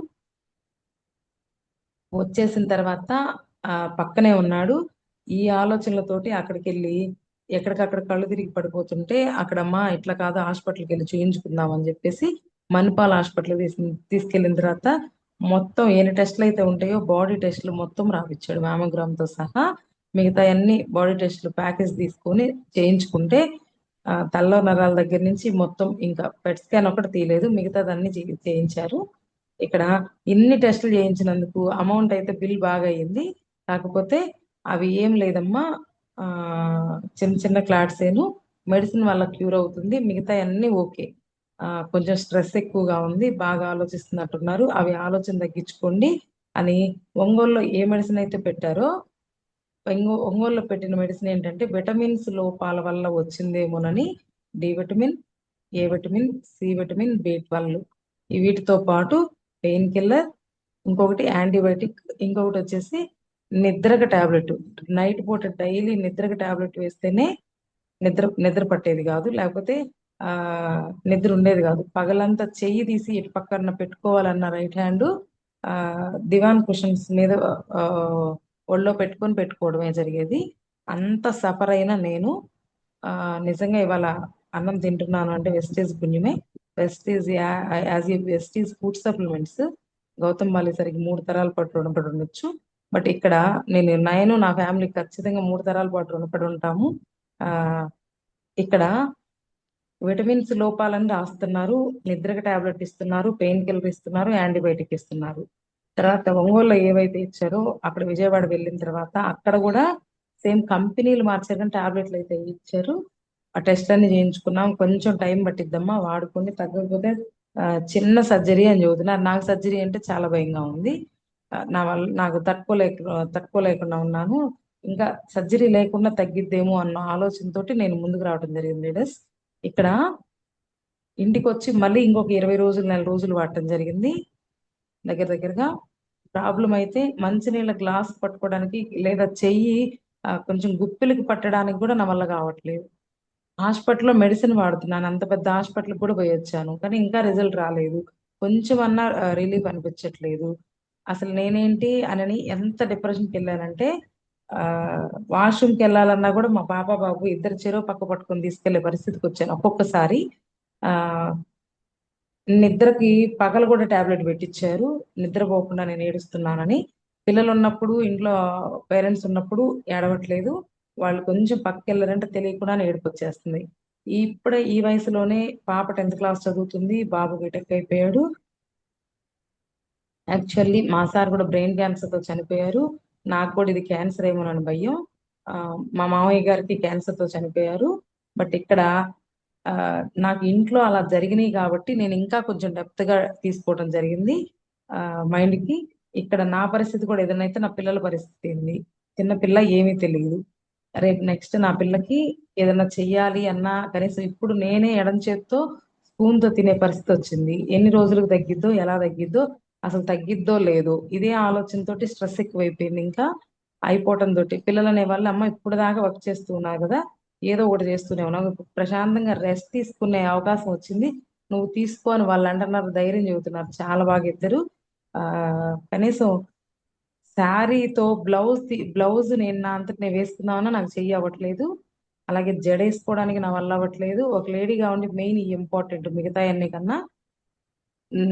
వచ్చేసిన తర్వాత పక్కనే ఉన్నాడు. ఈ ఆలోచనలతోటి అక్కడికి వెళ్ళి ఎక్కడికక్కడ కళ్ళు తిరిగి పడిపోతుంటే, అక్కడమ్మా ఇట్లా కాదు, హాస్పిటల్కి వెళ్ళి చూయించుకుందాం అని చెప్పేసి మణిపాల్ హాస్పిటల్ తీసుకెళ్ళిన తర్వాత మొత్తం ఎన్ని టెస్టులు అయితే ఉంటాయో బాడీ టెస్టులు మొత్తం రాపిచ్చాడు, మ్యామోగ్రామ్ తో సహా. మిగతా అన్ని బాడీ టెస్టులు ప్యాకేజ్ తీసుకొని చేయించుకుంటే తల్లో నరాల దగ్గర నుంచి మొత్తం, ఇంకా పెట్ స్కాన్ ఒకటి తీయలేదు, మిగతాదన్నీ చేయించారు. ఇక్కడ ఇన్ని టెస్టులు చేయించినందుకు అమౌంట్ అయితే బిల్ బాగా అయ్యింది. కాకపోతే అవి ఏం లేదమ్మా, ఆ చిన్న చిన్న క్లాట్స్ ఏను, మెడిసిన్ వల్ల క్యూర్ అవుతుంది, మిగతా అన్ని ఓకే. కొంచెం స్ట్రెస్ ఎక్కువగా ఉంది, బాగా ఆలోచిస్తున్నట్టున్నారు, అవి ఆలోచన తగ్గించుకోండి అని ఒంగోలులో ఏ మెడిసిన్ అయితే పెట్టారో, ఒంగోలులో పెట్టిన మెడిసిన్ ఏంటంటే విటమిన్స్ లోపాల వల్ల వచ్చిందేమోనని D vitamin, A vitamin, C vitamin, B12, వీటితో పాటు పెయిన్ కిల్లర్, ఇంకొకటి యాంటీబయాటిక్, ఇంకొకటి వచ్చేసి నిద్రకు టాబ్లెట్. నైట్ పూట డైలీ నిద్రకు టాబ్లెట్ వేస్తేనే నిద్ర పట్టేది కాదు, లేకపోతే ఆ నిద్ర ఉండేది కాదు. పగలంతా చెయ్యి తీసి ఇటు పక్కన పెట్టుకోవాలన్న రైట్ హ్యాండ్ దివాన్ కుషన్స్ మీద ఒళ్ళో పెట్టుకోవడమే జరిగేది. అంత సఫర్ అయినా నేను నిజంగా ఇవాళ అన్నం తింటున్నాను అంటే వెస్టేజ్ పుణ్యమే. Wastage as a wastage food supplements Gautam Bali సరికి 3 తరాల పాటు రుణపడి ఉండొచ్చు. బట్ ఇక్కడ నేను నా ఫ్యామిలీ ఖచ్చితంగా 3 తరాల పాటు రుణపడి ఉంటాము. ఆ ఇక్కడ విటమిన్స్ లోపాలని రాస్తున్నారు, నిద్రకు టాబ్లెట్ ఇస్తున్నారు, పెయిన్ కిల్లర్ ఇస్తున్నారు, యాంటీబయాటిక్ ఇస్తున్నారు. తర్వాత ఒంగోలులో ఏవైతే ఇచ్చారో అక్కడ విజయవాడ వెళ్ళిన తర్వాత అక్కడ కూడా సేమ్ కంపెనీలు మార్చారు కానీ టాబ్లెట్లు అయితే ఇచ్చారు. ఆ టెస్ట్ అన్ని చేయించుకున్నాం. కొంచెం టైం పట్టిద్దమ్మా, వాడుకొని తగ్గకపోతే చిన్న సర్జరీ అని చెబుతున్నారు. నాకు సర్జరీ అంటే చాలా భయంగా ఉంది. నా వల్ల నాకు తట్టుకోలేకుండా ఉన్నాను. ఇంకా సర్జరీ లేకుండా తగ్గిద్దేమో అన్న ఆలోచనతోటి నేను ముందుకు రావడం జరిగింది లీడర్స్. ఇక్కడ ఇంటికి వచ్చి మళ్ళీ ఇంకొక 20 రోజులు, నెల రోజులు వాడటం జరిగింది. దగ్గరగా ప్రాబ్లం అయితే మంచినీళ్ళ గ్లాస్ పట్టుకోవడానికి లేదా చెయ్యి కొంచెం గుప్పిలికి పట్టడానికి కూడా నా వల్ల కావట్లేదు. హాస్పిటల్‌లో మెడిసిన్ వాడుతున్నాను. అంత పెద్ద హాస్పిటల్‌కి కూడా పోయొచ్చాను. కానీ ఇంకా రిజల్ట్ రాలేదు. కొంచెమన్నా రిలీఫ్ అనిపించట్లేదు. అసలు నేనేంటి అనని ఎంత డిప్రెషన్‌కెళ్ళానంటే వాష్‌రూమ్‌కెళ్ళాలన్నా కూడా మా పాప, బాబు ఇద్దరు చెరో పక్క పట్టుకొని తీసుకెళ్ళే పరిస్థితికొచ్చాను. ఒక్కొక్కసారి ఆహ్, నిద్రకి పగలు కూడా టాబ్లెట్ పెట్టిచ్చారు. నిద్రపోకుండా నేను ఏడుస్తున్నానని. పిల్లలున్నప్పుడు ఇంట్లో పేరెంట్స్ ఉన్నప్పుడు ఏడవట్లేదు. వాళ్ళు కొంచెం పక్కకెళ్లారంటే తెలియకుండానే ఏడుపొచ్చేస్తుంది. ఇప్పుడే ఈ వయసులోనే పాప 10థ్ క్లాస్ చదువుతుంది. బాబు బీటెక్ అయిపోయాడు. యాక్చువల్లీ మా సార్ కూడా బ్రెయిన్ క్యాన్సర్‌తో చనిపోయారు. నాకు కూడా ఇది క్యాన్సర్ ఏమోనని భయం. మా మామయ్య గారికి క్యాన్సర్‌తో చనిపోయారు. బట్ ఇక్కడ నాకు ఇంట్లో అలా జరిగినియి కాబట్టి నేను ఇంకా కొంచెం డెప్త్‌గా తీసుకోవడం జరిగింది మైండ్‌కి. ఇక్కడ నా పరిస్థితి కూడా ఏదైనా అయితే నా పిల్లల పరిస్థితి ఏంది? చిన్న పిల్ల ఏమీ తెలీదు. రేపు నెక్స్ట్ నా పిల్లకి ఏదైనా చెయ్యాలి అన్నా కనీసం ఇప్పుడు నేనే ఎడమ చేత్తో స్పూన్‌తో తినే పరిస్థితొచ్చింది. ఎన్ని రోజులకు తగ్గిద్దో, ఎలా తగ్గిద్దో, అసలు తగ్గిద్దో లేదో ఇదే ఆలోచనతోటి స్ట్రెస్ ఎక్కువైపోయింది ఇంకా. అయిపోవటంతోటి పిల్లలనేవాళ్ళు అమ్మ ఇప్పటిదాకా వర్క్ చేస్తూ ఉన్నావు గదా! ఏదో ఒకటి చేస్తూనే ఉన్నావు. ఇప్పుడు ప్రశాంతంగా రెస్ట్ తీసుకునే అవకాశం వచ్చింది. నువ్వు తీసుకో అని వాళ్ళంటున్నారు. ధైర్యం చెబుతున్నారు. చాలా బాగా ఇద్దరు. కనీసం శారీతో బ్లౌజ్ నేను నా అంతట నేను వేసుకుందామన్నా నాకు చెయ్యి అవ్వట్లేదు. అలాగే జడేసుకోవడానికి నా వల్ల అవ్వట్లేదు. ఒక లేడీగా ఉండి మెయిన్ ఇంపార్టెంట్ మిగతాయన్ని కన్నా.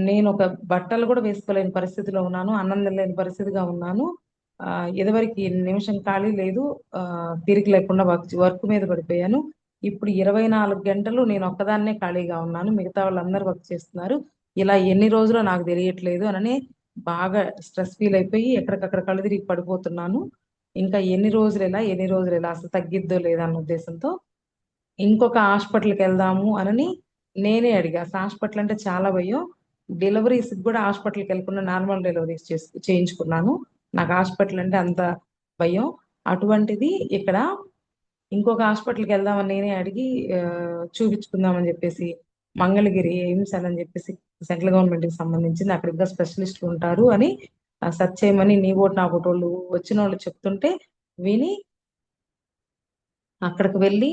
నేనొక బట్టలు కూడా వేసుకోలేని పరిస్థితిలో ఉన్నాను. అన్నం తినలేని పరిస్థితిగా ఉన్నాను. ఇదివరకి నిమిషం ఖాళీ లేదు. తీరిక లేకుండా వర్క్ మీద పడిపోయాను. ఇప్పుడు 24 గంటలు నేను ఒక్కదాన్నే ఖాళీగా ఉన్నాను. మిగతా వాళ్ళందరూ వర్క్ చేస్తున్నారు. ఇలా ఎన్ని రోజులో నాకు తెలియట్లేదు అనని బాగా స్ట్రెస్ ఫీల్ అయిపోయి ఎక్కడికక్కడ కళ్ళు తిరిగి పడిపోతున్నాను. ఇంకా ఎన్ని రోజులిలా అసలు తగ్గిద్దో లేదా అన్న ఉద్దేశంతో ఇంకొక హాస్పిటల్‌కెళ్దాము అనని నేనే అడిగా. అసలు హాస్పిటల్ అంటే చాలా భయం. డెలివరీస్‌కి గూడా హాస్పిటల్‌కెళ్ళకుండా నార్మల్ డెలివరీస్ చేయించుకున్నాను. నాకు హాస్పిటల్ అంటే అంత భయం. అటువంటిది ఇక్కడ ఇంకొక హాస్పిటల్‌కెళ్దామని నేనే అడిగి చూపించుకుందామని జెప్పేసి మంగళగిరి ఎయిమ్స్ అని జెప్పేసి సెంట్రల్ గవర్నమెంట్‌కి సంబంధించింది. అక్కడ ఇంకా స్పెషలిస్టులు ఉంటారు అని సెర్చ్ చేయమని నీవోటి నాకోటోళ్ళు వచ్చినోళ్ళు చెప్తుంటే విని అక్కడికి వెళ్ళి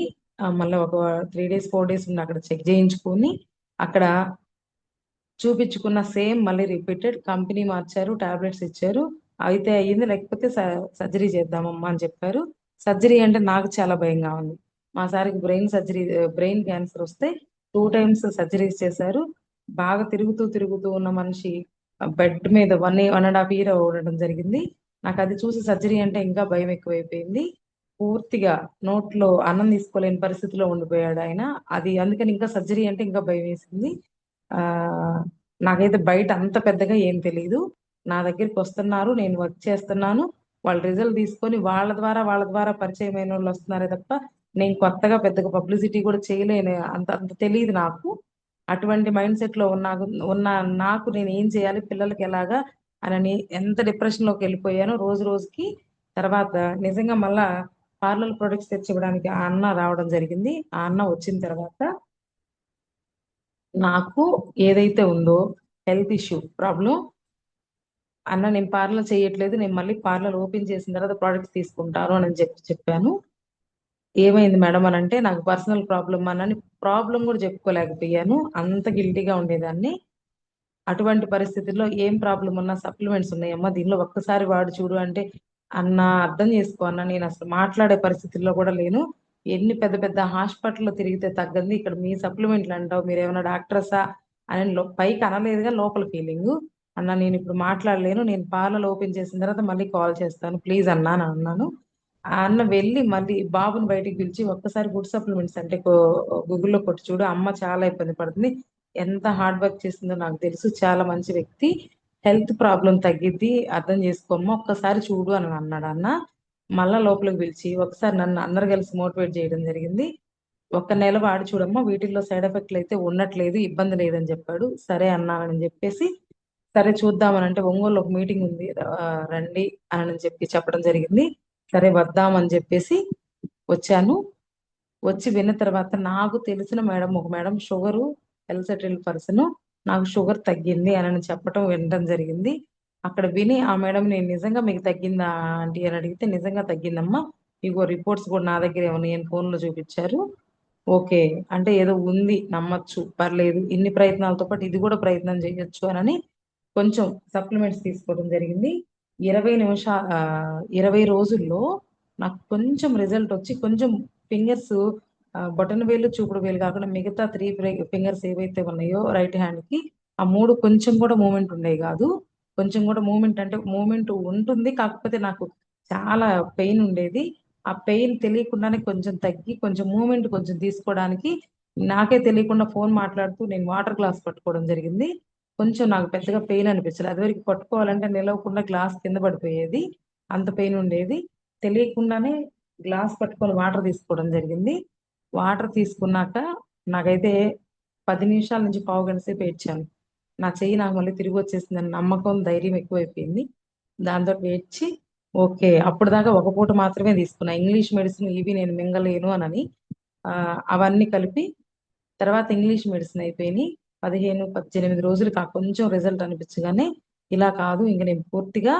మళ్ళా ఒక 3 డేస్, 4 డేస్ ఉండి అక్కడ చెక్ చేయించుకొని, అక్కడ చూపించుకున్న సేమ్ మళ్ళీ రిపీటెడ్ కంపెనీ మార్చారు. టాబ్లెట్స్ ఇచ్చారు. అయితే అయింది లేకపోతే సర్జరీ చేద్దామమ్మా అని చెప్పారు. సర్జరీ అంటే నాకు చాలా భయంగా ఉంది. మా సార్‌కి బ్రెయిన్ క్యాన్సర్ వస్తే 2 టైమ్స్ సర్జరీస్ చేశారు. బాగా తిరుగుతూ ఉన్న మనిషి బెడ్ మీద 1 ½ ఇయర్ ఉండడం జరిగింది. నాకది చూసి సర్జరీ అంటే ఇంకా భయం ఎక్కువైపోయింది. పూర్తిగా నోట్లో అన్నం తీసుకోలేని పరిస్థితిలో ఉండిపోయాడాయన. అది అందుకని ఇంకా సర్జరీ అంటే ఇంకా భయమేసింది. ఆహ్, నాకైతే బయట అంత పెద్దగా ఏం తెలీదు. నా దగ్గరికొస్తున్నారు. నేను వర్క్ చేస్తున్నాను. వాళ్ళు రిజల్ట్ తీసుకొని వాళ్ళ ద్వారా పరిచయమైనోళ్ళొస్తున్నారే తప్ప, నేను కొత్తగా పెద్దగా పబ్లిసిటీ కూడా చేయలేను. అంత అంత తెలీదు నాకు. అటువంటి మైండ్ సెట్‌లో ఉన్న నాకు నేనేం చేయాలి? పిల్లలకెలాగా? అనని ఎంత డిప్రెషన్‌లోకెళ్ళిపోయానో రోజు రోజుకి. తర్వాత నిజంగా మళ్ళా పార్లర్ ప్రొడక్ట్స్ తెచ్చివ్వడానికి ఆ అన్న రావడం జరిగింది. ఆ అన్న వచ్చిన తర్వాత నాకు ఏదైతే ఉందో హెల్త్ ఇష్యూ ప్రాబ్లమ్ అన్న నేను పార్లర్ చేయట్లేదు. నేను మళ్ళీ పార్లర్ ఓపెన్ చేసిన తర్వాత ప్రొడక్ట్స్ తీసుకుంటాను అని చెప్పాను. ఏమైంది మేడం అనంటే నాకు పర్సనల్ ప్రాబ్లమ్ అనని ప్రాబ్లమ్ కూడా చెప్పుకోలేకపోయాను. అంత గిల్టీగా ఉండేదాన్ని. అటువంటి పరిస్థితుల్లో ఏం ప్రాబ్లమ్ ఉన్నా సప్లిమెంట్స్ ఉన్నాయమ్మా దీనిలో ఒక్కసారి వాడి చూడు అంటే, అన్నా అర్థం చేసుకో అన్న నేనసలు మాట్లాడే పరిస్థితుల్లో కూడా లేను. ఎన్ని పెద్ద పెద్ద హాస్పిటల్‌లో తిరిగితే తగ్గంది. ఇక్కడ మీ సప్లిమెంట్లు అంటావు. మీరేమన్నా డాక్టర్సా? అని పైకి అనలేదుగా లోపల ఫీలింగు. అన్న నేనిప్పుడు మాట్లాడలేను. నేను పార్లర్ ఓపెన్ చేసిన తర్వాత మళ్ళీ కాల్ చేస్తాను. ప్లీజ్ అన్నా అని అన్నాను. ఆ అన్న వెళ్ళి మళ్ళీ బాబుని బయటికి పిలిచి ఒక్కసారి ఫుడ్ సప్లిమెంట్స్ అంటే గూగుల్‌లో కొట్టి చూడు. అమ్మ చాలా ఇబ్బంది పడుతుంది. ఎంత హార్డ్ వర్క్ చేసిందో నాకు తెలుసు. చాలా మంచి వ్యక్తి. హెల్త్ ప్రాబ్లమ్ తగ్గిద్ది. అర్థం చేసుకోమ్మా ఒక్కసారి చూడు అని అన్నాడు అన్న. మళ్ళా లోపలికి పిలిచి ఒకసారి నన్ను అందరూ కలిసి మోటివేట్ చేయడం జరిగింది. ఒక్క నెల వాడి చూడమ్మా, వీటిల్లో సైడ్ ఎఫెక్ట్లు అయితే ఉండట్లేదు, ఇబ్బంది లేదని చెప్పాడు. సరే అన్నానని చెప్పేసి, సరే చూద్దామని అంటే ఒంగోలు ఒక మీటింగ్ ఉంది, రండి అని చెప్పి చెప్పడం జరిగింది. సరే వద్దామని చెప్పేసి వచ్చాను. వచ్చి విన్న తర్వాత నాకు తెలిసిన మేడం, ఒక madam sugar well settled person, నాకు షుగర్ తగ్గింది అని చెప్పడం వినడం జరిగింది. అక్కడ విని ఆ మేడం, నేను నిజంగా మీకు తగ్గిందా ఆంటీ అని అడిగితే, నిజంగా తగ్గిందమ్మా, ఇగో రిపోర్ట్స్ కూడా నా దగ్గరే ఉన్నాయి అని ఫోన్లో చూపించారు. ఓకే, అంటే ఏదో ఉంది, నమ్మచ్చు, పర్లేదు, ఇన్ని ప్రయత్నాలతో పాటు ఇది కూడా ప్రయత్నం చేయొచ్చు అని కొంచెం సప్లిమెంట్స్ తీసుకోవడం జరిగింది. 20 రోజుల్లో నాకు కొంచెం రిజల్ట్ వచ్చి, కొంచెం ఫింగర్స్, బొటన వేలు చూపుడు వేలు కాకుండా మిగతా 3 ఫింగర్స్ ఏవైతే ఉన్నాయో రైట్ హ్యాండ్ కి, ఆ 3 కొంచెం కూడా మూమెంట్ ఉండేవి కాదు. కొంచెం కూడా మూమెంట్ అంటే మూమెంట్ ఉంటుంది, కాకపోతే నాకు చాలా పెయిన్ ఉండేది. ఆ పెయిన్ తెలియకుండానే కొంచెం తగ్గి, కొంచెం మూమెంట్ కొంచెం తీసుకోవడానికి నాకే తెలియకుండా ఫోన్ మాట్లాడుతూ నేను వాటర్ గ్లాస్ పట్టుకోవడం జరిగింది. కొంచెం నాకు పెద్దగా పెయిన్ అనిపించలేదు. అదివరకు పట్టుకోవాలంటే నిలవకుండా గ్లాస్ కింద పడిపోయేది, అంత పెయిన్ ఉండేది. తెలియకుండానే గ్లాస్ పట్టుకొని వాటర్ తీసుకోవడం జరిగింది. వాటర్ తీసుకున్నాక నాకైతే 10 నిమిషాల నుంచి పావు గంట సేపు ఏడ్చాను. నా చెయ్యి నాకు మళ్ళీ తిరిగి వచ్చేసిందని నమ్మకం, ధైర్యం ఎక్కువైపోయింది. దాంతో ఏడ్చి, ఓకే, అప్పుడు దాకా ఒక పూట మాత్రమే తీసుకున్నా, ఇంగ్లీష్ మెడిసిన్ ఇవి నేను మింగలేను అని. అవన్నీ కలిపి తర్వాత ఇంగ్లీష్ మెడిసిన్ అయిపోయినాయి. 15-18 రోజులకి ఆ కొంచెం రిజల్ట్ అనిపించగానే, ఇలా కాదు ఇంక నేను పూర్తిగా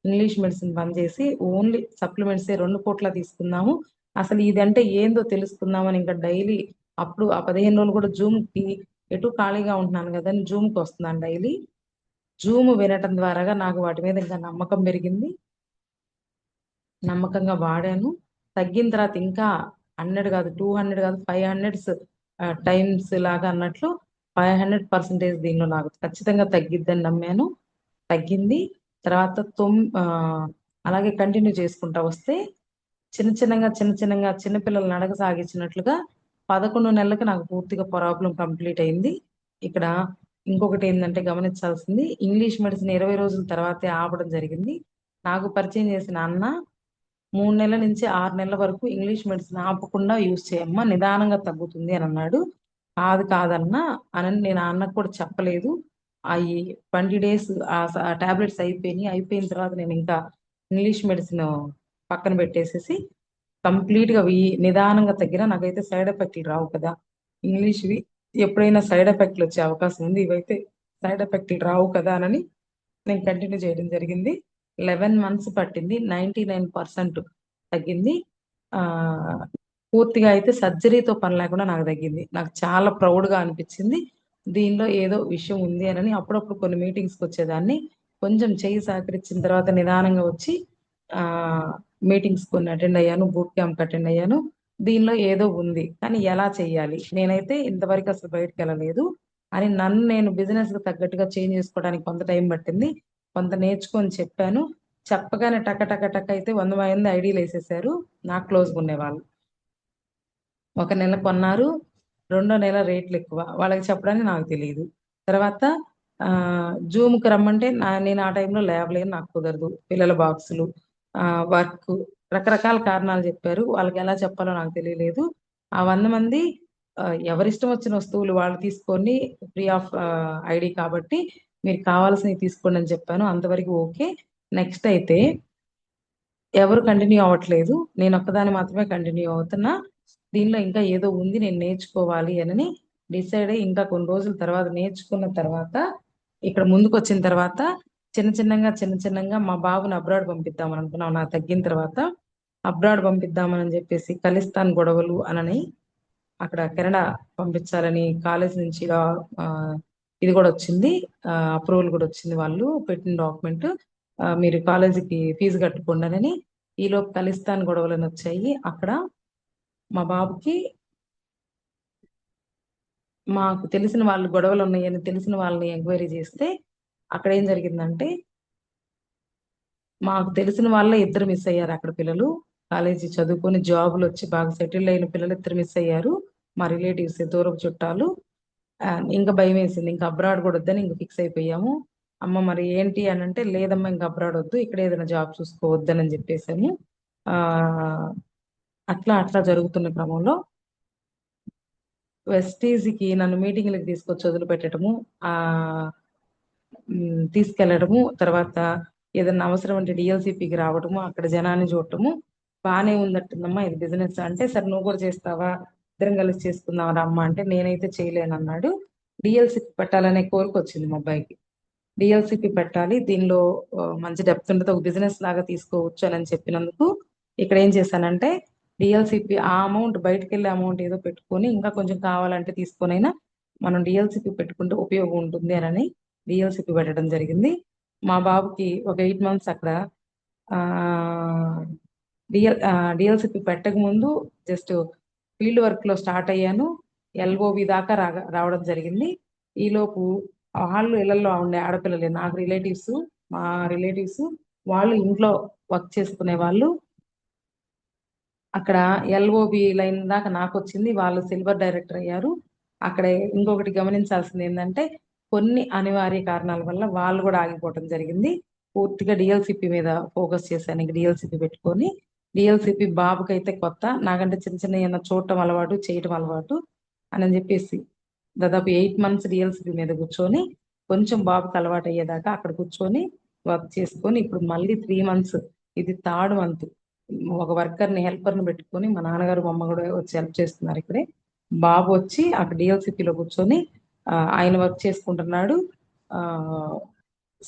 ఇంగ్లీష్ మెడిసిన్ బంద్ చేసి ఓన్లీ సప్లిమెంట్సే 2 పూట్ల తీసుకుందాము, అసలు ఇదంటే ఏందో తెలుసుకుందామని ఇంకా డైలీ, అప్పుడు ఆ 15 రోజులు కూడా జూమ్ కి ఎటు ఖాళీగా ఉంటున్నాను కదా అని జూమ్ కి వస్తున్నాను డైలీ. జూమ్ వినటం ద్వారాగా నాకు వాటి మీద ఇంకా నమ్మకం పెరిగింది. నమ్మకంగా వాడాను. తగ్గిన తర్వాత ఇంకా 100 కాదు, 200 కాదు, 500 టైమ్స్ లాగా అన్నట్లు 500% దీనిలో నాకు ఖచ్చితంగా తగ్గిద్దని నమ్మాను. తగ్గింది. తర్వాత అలాగే కంటిన్యూ చేసుకుంటా వస్తే చిన్న చిన్నగా చిన్నపిల్లలు నడక సాగించినట్లుగా 11 నెలలకి నాకు పూర్తిగా ప్రాబ్లం కంప్లీట్ అయింది. ఇక్కడ ఇంకొకటి ఏంటంటే గమనించాల్సింది, ఇంగ్లీష్ మెడిసిన్ 20 రోజుల తర్వాతే ఆపడం జరిగింది. నాకు పరిచయం చేసిన అన్న 3 నెలల నుంచి 6 నెలల వరకు ఇంగ్లీష్ మెడిసిన్ ఆపకుండా యూజ్ చేయమ్మా, నిదానంగా తగ్గుతుంది అని అన్నాడు. కాదు కాదన్నా అని నేను ఆ అన్నకు కూడా చెప్పలేదు. ఈ 20 డేస్ ఆ టాబ్లెట్స్ అయిపోయిన తర్వాత నేను ఇంకా ఇంగ్లీష్ మెడిసిన్ పక్కన పెట్టేసేసి కంప్లీట్ గా నిదానంగా తగ్గినా నాకైతే సైడ్ ఎఫెక్ట్లు రావు కదా. ఇంగ్లీష్వి ఎప్పుడైనా సైడ్ ఎఫెక్ట్లు వచ్చే అవకాశం ఉంది, ఇవైతే సైడ్ ఎఫెక్ట్లు రావు కదా అని నేను కంటిన్యూ చేయడం జరిగింది. 11 మంత్స్ పట్టింది, 99% తగ్గింది. ఆ పూర్తిగా అయితే సర్జరీతో పని లేకుండా నాకు తగ్గింది. నాకు చాలా ప్రౌడ్ గా అనిపించింది. దీనిలో ఏదో విషయం ఉంది అని అప్పుడప్పుడు కొన్ని మీటింగ్స్కి వచ్చేదాన్ని. కొంచెం చెయ్యి సహకరించిన తర్వాత నిదానంగా వచ్చి ఆ మీటింగ్స్ కొన్ని అటెండ్ అయ్యాను, బూట్ క్యాంప్ అటెండ్ అయ్యాను. దీనిలో ఏదో ఉంది, కానీ ఎలా చెయ్యాలి, నేనైతే ఇంతవరకు అసలు బయటకు వెళ్ళలేదు అని నన్ను నేను బిజినెస్ కు తగ్గట్టుగా చేంజ్ చేసుకోవడానికి కొంత టైం పట్టింది. కొంత నేర్చుకొని చెప్పాను. చెప్పగానే టక టక టక అయితే 100 మంది ఐడీలు వేసేసారు, నాకు క్లోజ్గా ఉండేవాళ్ళు. ఒక నెల కొన్నారు, రెండో నెల రేట్లు ఎక్కువ, వాళ్ళకి చెప్పడానికి నాకు తెలియదు. తర్వాత జూమ్కి రమ్మంటే నేను ఆ టైంలో లేవలేను, నాకు కుదరదు, పిల్లల బాక్సులు, వర్క్, రకరకాల కారణాలు చెప్పారు. వాళ్ళకి ఎలా చెప్పాలో నాకు తెలియలేదు. ఆ 100 మంది ఎవరిష్టం వచ్చిన వస్తువులు వాళ్ళు తీసుకొని, ఫ్రీ ఆఫ్ ఐడి కాబట్టి మీరు కావాల్సినవి తీసుకోండి అని చెప్పాను. అంతవరకు ఓకే. నెక్స్ట్ అయితే ఎవరు కంటిన్యూ అవ్వట్లేదు, నేను ఒక్కదాన్ని మాత్రమే కంటిన్యూ అవుతున్నా. దీనిలో ఇంకా ఏదో ఉంది, నేను నేర్చుకోవాలి అని డిసైడ్ అయ్యి ఇంకా కొన్ని రోజుల తర్వాత నేర్చుకున్న తర్వాత ఇక్కడ ముందుకు వచ్చిన తర్వాత చిన్న చిన్నగా మా బాబుని అబ్రాడ్ పంపిద్దామని అనుకున్నాం. నాకు తగ్గిన తర్వాత అబ్రాడ్ పంపిద్దామని చెప్పేసి ఖలిస్తాన్ గొడవలు అని అక్కడ కెనడా పంపించాలని కాలేజ్ నుంచి ఇది కూడా వచ్చింది, అప్రూవల్ కూడా వచ్చింది, వాళ్ళు పెట్టిన డాక్యుమెంట్, మీరు కాలేజీకి ఫీజు కట్టుకోండి అని. ఈలోపు ఖలిస్తాన్ గొడవలని వచ్చాయి. అక్కడ మా బాబుకి, మాకు తెలిసిన వాళ్ళు గొడవలు ఉన్నాయని తెలిసిన వాళ్ళని ఎంక్వైరీ చేస్తే అక్కడ ఏం జరిగిందంటే, మాకు తెలిసిన వాళ్ళే 2 మిస్ అయ్యారు అక్కడ పిల్లలు. కాలేజీ చదువుకొని జాబులు వచ్చి బాగా సెటిల్ అయిన పిల్లలు 2 మిస్ అయ్యారు, మా రిలేటివ్స్, దూరపు చుట్టాలు. ఇంకా భయం వేసింది, ఇంకా అబ్రాడ్ కూడా వద్దని ఇంకా ఫిక్స్ అయిపోయాము. అమ్మ మరి ఏంటి అని అంటే, లేదమ్మా ఇంకా అబ్రాడ్ వద్దు, ఇక్కడ ఏదైనా జాబ్ చూసుకోవద్దని చెప్పేసాము. ఆ అట్లా అట్లా జరుగుతున్న క్రమంలో వెస్టీజ్కి నన్ను మీటింగ్లకు తీసుకొచ్చి వదిలిపెట్టడము, ఆ తీసుకెళ్లడము, తర్వాత ఏదన్నా అవసరం అంటే డిఎల్సిపికి రావడము, అక్కడ జనాన్ని చూడటము బానే ఉందట్టుందమ్మా, ఇది బిజినెస్ అంటే, సరే నువ్వు కూడా చేస్తావా, ఇద్దరం కలిసి చేసుకుందాం రమ్మా అంటే, నేనైతే చేయలేనన్నాడు. డిఎల్సిపి పెట్టాలనే కోరిక వచ్చింది మా అబ్బాయికి. డిఎల్సిపి పెట్టాలి, దీనిలో మంచి డెప్త్ ఉంటుంది, ఒక బిజినెస్ లాగా తీసుకోవచ్చు అని చెప్పినందుకు ఇక్కడ ఏం చేశానంటే, డిఎల్సిపి ఆ అమౌంట్, బయటకు వెళ్ళే అమౌంట్ ఏదో పెట్టుకొని, ఇంకా కొంచెం కావాలంటే తీసుకొనైనా మనం డిఎల్సిపి పెట్టుకుంటే ఉపయోగం ఉంటుంది అని డిఎల్సిపి పెట్టడం జరిగింది. మా బాబుకి ఒక 8 months అక్కడ డిఎల్సిపి పెట్టక ముందు జస్ట్ ఫీల్డ్ వర్క్ లో స్టార్ట్ అయ్యాను. ఎల్ఓబి దాకా రావడం జరిగింది. ఈలోపు వాళ్ళు ఇళ్లలో ఉండే ఆడపిల్లలే, నాకు రిలేటివ్స్, మా రిలేటివ్స్ వాళ్ళు ఇంట్లో వర్క్ చేసుకునే వాళ్ళు. అక్కడ ఎల్ఓబి లైన్ దాకా నాకు వచ్చింది, వాళ్ళు సిల్వర్ డైరెక్టర్ అయ్యారు. అక్కడ ఇంకొకటి గమనించాల్సింది ఏంటంటే, కొన్ని అనివార్య కారణాల వల్ల వాళ్ళు కూడా ఆగిపోవడం జరిగింది. పూర్తిగా డిఎల్సిపి మీద ఫోకస్ చేశాను. ఇంక డిఎల్సిపి పెట్టుకొని, డిఎల్సిపి బాబుకైతే కొత్త, నాకంటే చిన్న చిన్న ఏమైనా చూడటం అలవాటు, చేయటం అలవాటు అని చెప్పేసి దాదాపు 8 months డిఎల్సిపి మీద కూర్చొని, కొంచెం బాబుకి అలవాటు అయ్యేదాకా అక్కడ కూర్చొని వర్క్ చేసుకొని, ఇప్పుడు మళ్ళీ 3 months, ఇది 3rd month ఒక వర్కర్ని, హెల్పర్ని పెట్టుకొని, మా నాన్నగారు మా అమ్మ కూడా వచ్చి హెల్ప్ చేస్తున్నారు ఇక్కడే. బాబు వచ్చి అక్కడ డిఎల్సిపిలో కూర్చొని ఆయన వర్క్ చేసుకుంటున్నాడు.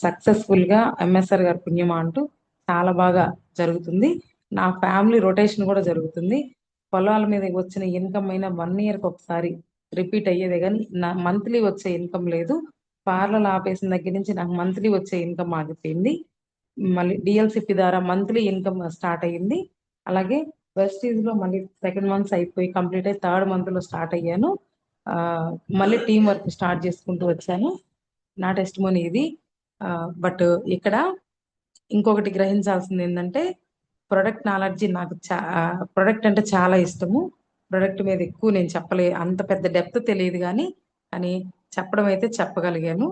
సక్సెస్ఫుల్ గా ఎంఎస్ఆర్ గారి పుణ్యమా అంటూ చాలా బాగా జరుగుతుంది. నా ఫ్యామిలీ రొటేషన్ కూడా జరుగుతుంది. పొలాల మీద వచ్చిన ఇన్కమ్ అయినా 1 yearకి ఒకసారి రిపీట్ అయ్యేదే కానీ నా మంత్లీ వచ్చే ఇన్కమ్ లేదు. పార్లర్ ఆపేసిన దగ్గర నుంచి నాకు మంత్లీ వచ్చే ఇన్కమ్ ఆగిపోయింది. మళ్ళీ డిఎల్సిపి ద్వారా మంత్లీ ఇన్కమ్ స్టార్ట్ అయ్యింది. అలాగే వెస్టీజ్ లో మళ్ళీ 2nd month అయిపోయి కంప్లీట్ అయ్యి 3rd month లో స్టార్ట్ అయ్యాను. మళ్ళీ టీం వర్క్ స్టార్ట్ చేసుకుంటూ వచ్చాను. నా టెస్టిమోనీ ఇది. బట్ ఇక్కడ ఇంకొకటి గ్రహించాల్సింది ఏంటంటే, ప్రొడక్ట్ నాలెడ్జి నాకు ప్రొడక్ట్ అంటే చాలా ఇష్టము. ప్రొడక్ట్ మీద ఎక్కువ నేను అంత పెద్ద డెప్త్ తెలియదు కానీ చెప్పడం అయితే చెప్పగలిగాను.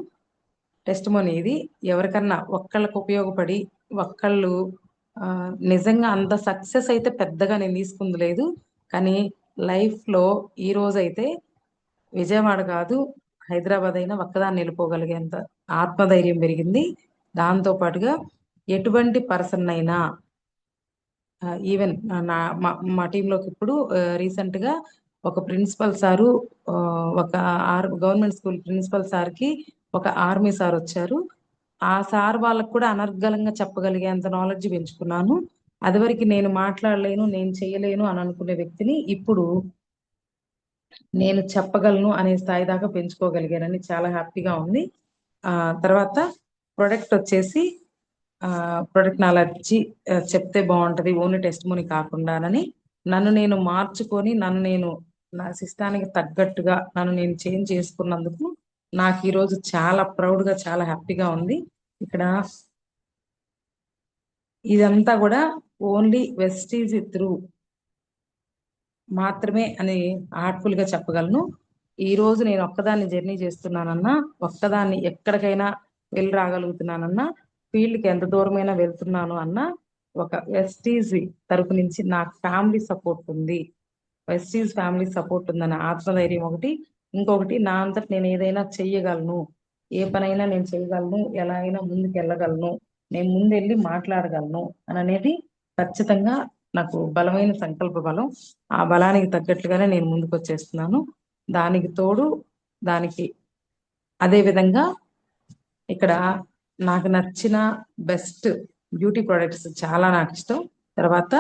టెస్టిమోనీ ఇది. ఎవరికన్నా ఒక్కళ్ళకి ఉపయోగపడి ఒక్కళ్ళు నిజంగా అంత సక్సెస్ అయితే పెద్దగా నేను తీసుకుంది లేదు, కానీ లైఫ్లో ఈ రోజైతే విజయవాడ కాదు, హైదరాబాద్ అయినా ఒక్కదాన్ని వెళ్ళిపోగలిగేంత ఆత్మధైర్యం పెరిగింది. దాంతో పాటుగా ఎటువంటి పర్సన్ అయినా, ఈవెన్ మా టీంలోకి ఇప్పుడు రీసెంట్ గా ఒక ప్రిన్సిపల్ సారు, ఒక గవర్నమెంట్ స్కూల్ ప్రిన్సిపల్ సార్కి ఒక ఆర్మీ సార్ వచ్చారు. ఆ సార్ వాళ్ళకు కూడా అనర్గళంగా చెప్పగలిగేంత నాలెడ్జ్ పెంచుకున్నాను. అదివరకు నేను మాట్లాడలేను, నేను చేయలేను అని అనుకునే వ్యక్తిని ఇప్పుడు నేను చెప్పగలను అనే స్థాయి దాకా పెంచుకోగలిగానని చాలా హ్యాపీగా ఉంది. తర్వాత ప్రొడక్ట్ వచ్చేసి ప్రొడక్ట్ నాలెడ్జి చెప్తే బాగుంటది, ఓన్లీ టెస్టిమోనీ కాకుండానని నన్ను నేను మార్చుకొని, నన్ను నేను నా సిస్టానికి తగ్గట్టుగా నన్ను నేను చేంజ్ చేసుకున్నందుకు నాకు ఈరోజు చాలా ప్రౌడ్గా, చాలా హ్యాపీగా ఉంది. ఇక్కడ ఇదంతా కూడా ఓన్లీ వెస్టీజ్ త్రూ మాత్రమే అని హార్ట్ఫుల్ గా చెప్పగలను. ఈ రోజు నేను ఒక్కదాన్ని జర్నీ చేస్తున్నానన్నా, ఒక్కదాన్ని ఎక్కడికైనా వెళ్ళి రాగలుగుతున్నానన్నా, ఫీల్డ్కి ఎంత దూరమైనా వెళ్తున్నాను అన్నా, ఒక వెస్టీజ్ తరపు నుంచి నాకు ఫ్యామిలీ సపోర్ట్ ఉంది. వెస్టీజ్ ఫ్యామిలీ సపోర్ట్ ఉందన్న ఆత్మధైర్యం ఒకటి. ఇంకొకటి, నా అంతటి నేను ఏదైనా చెయ్యగలను, ఏ పనైనా నేను చేయగలను, ఎలా అయినా ముందుకు వెళ్ళగలను, నేను ముందెళ్ళి మాట్లాడగలను అని అనేది ఖచ్చితంగా నాకు బలమైన సంకల్ప బలం. ఆ బలానికి తగ్గట్లుగానే నేను ముందుకు వచ్చేస్తున్నాను. దానికి తోడు, దానికి అదే విధంగా ఇక్కడ నాకు నచ్చిన బెస్ట్ బ్యూటీ ప్రొడక్ట్స్ చాలా నాకు ఇష్టం. తర్వాత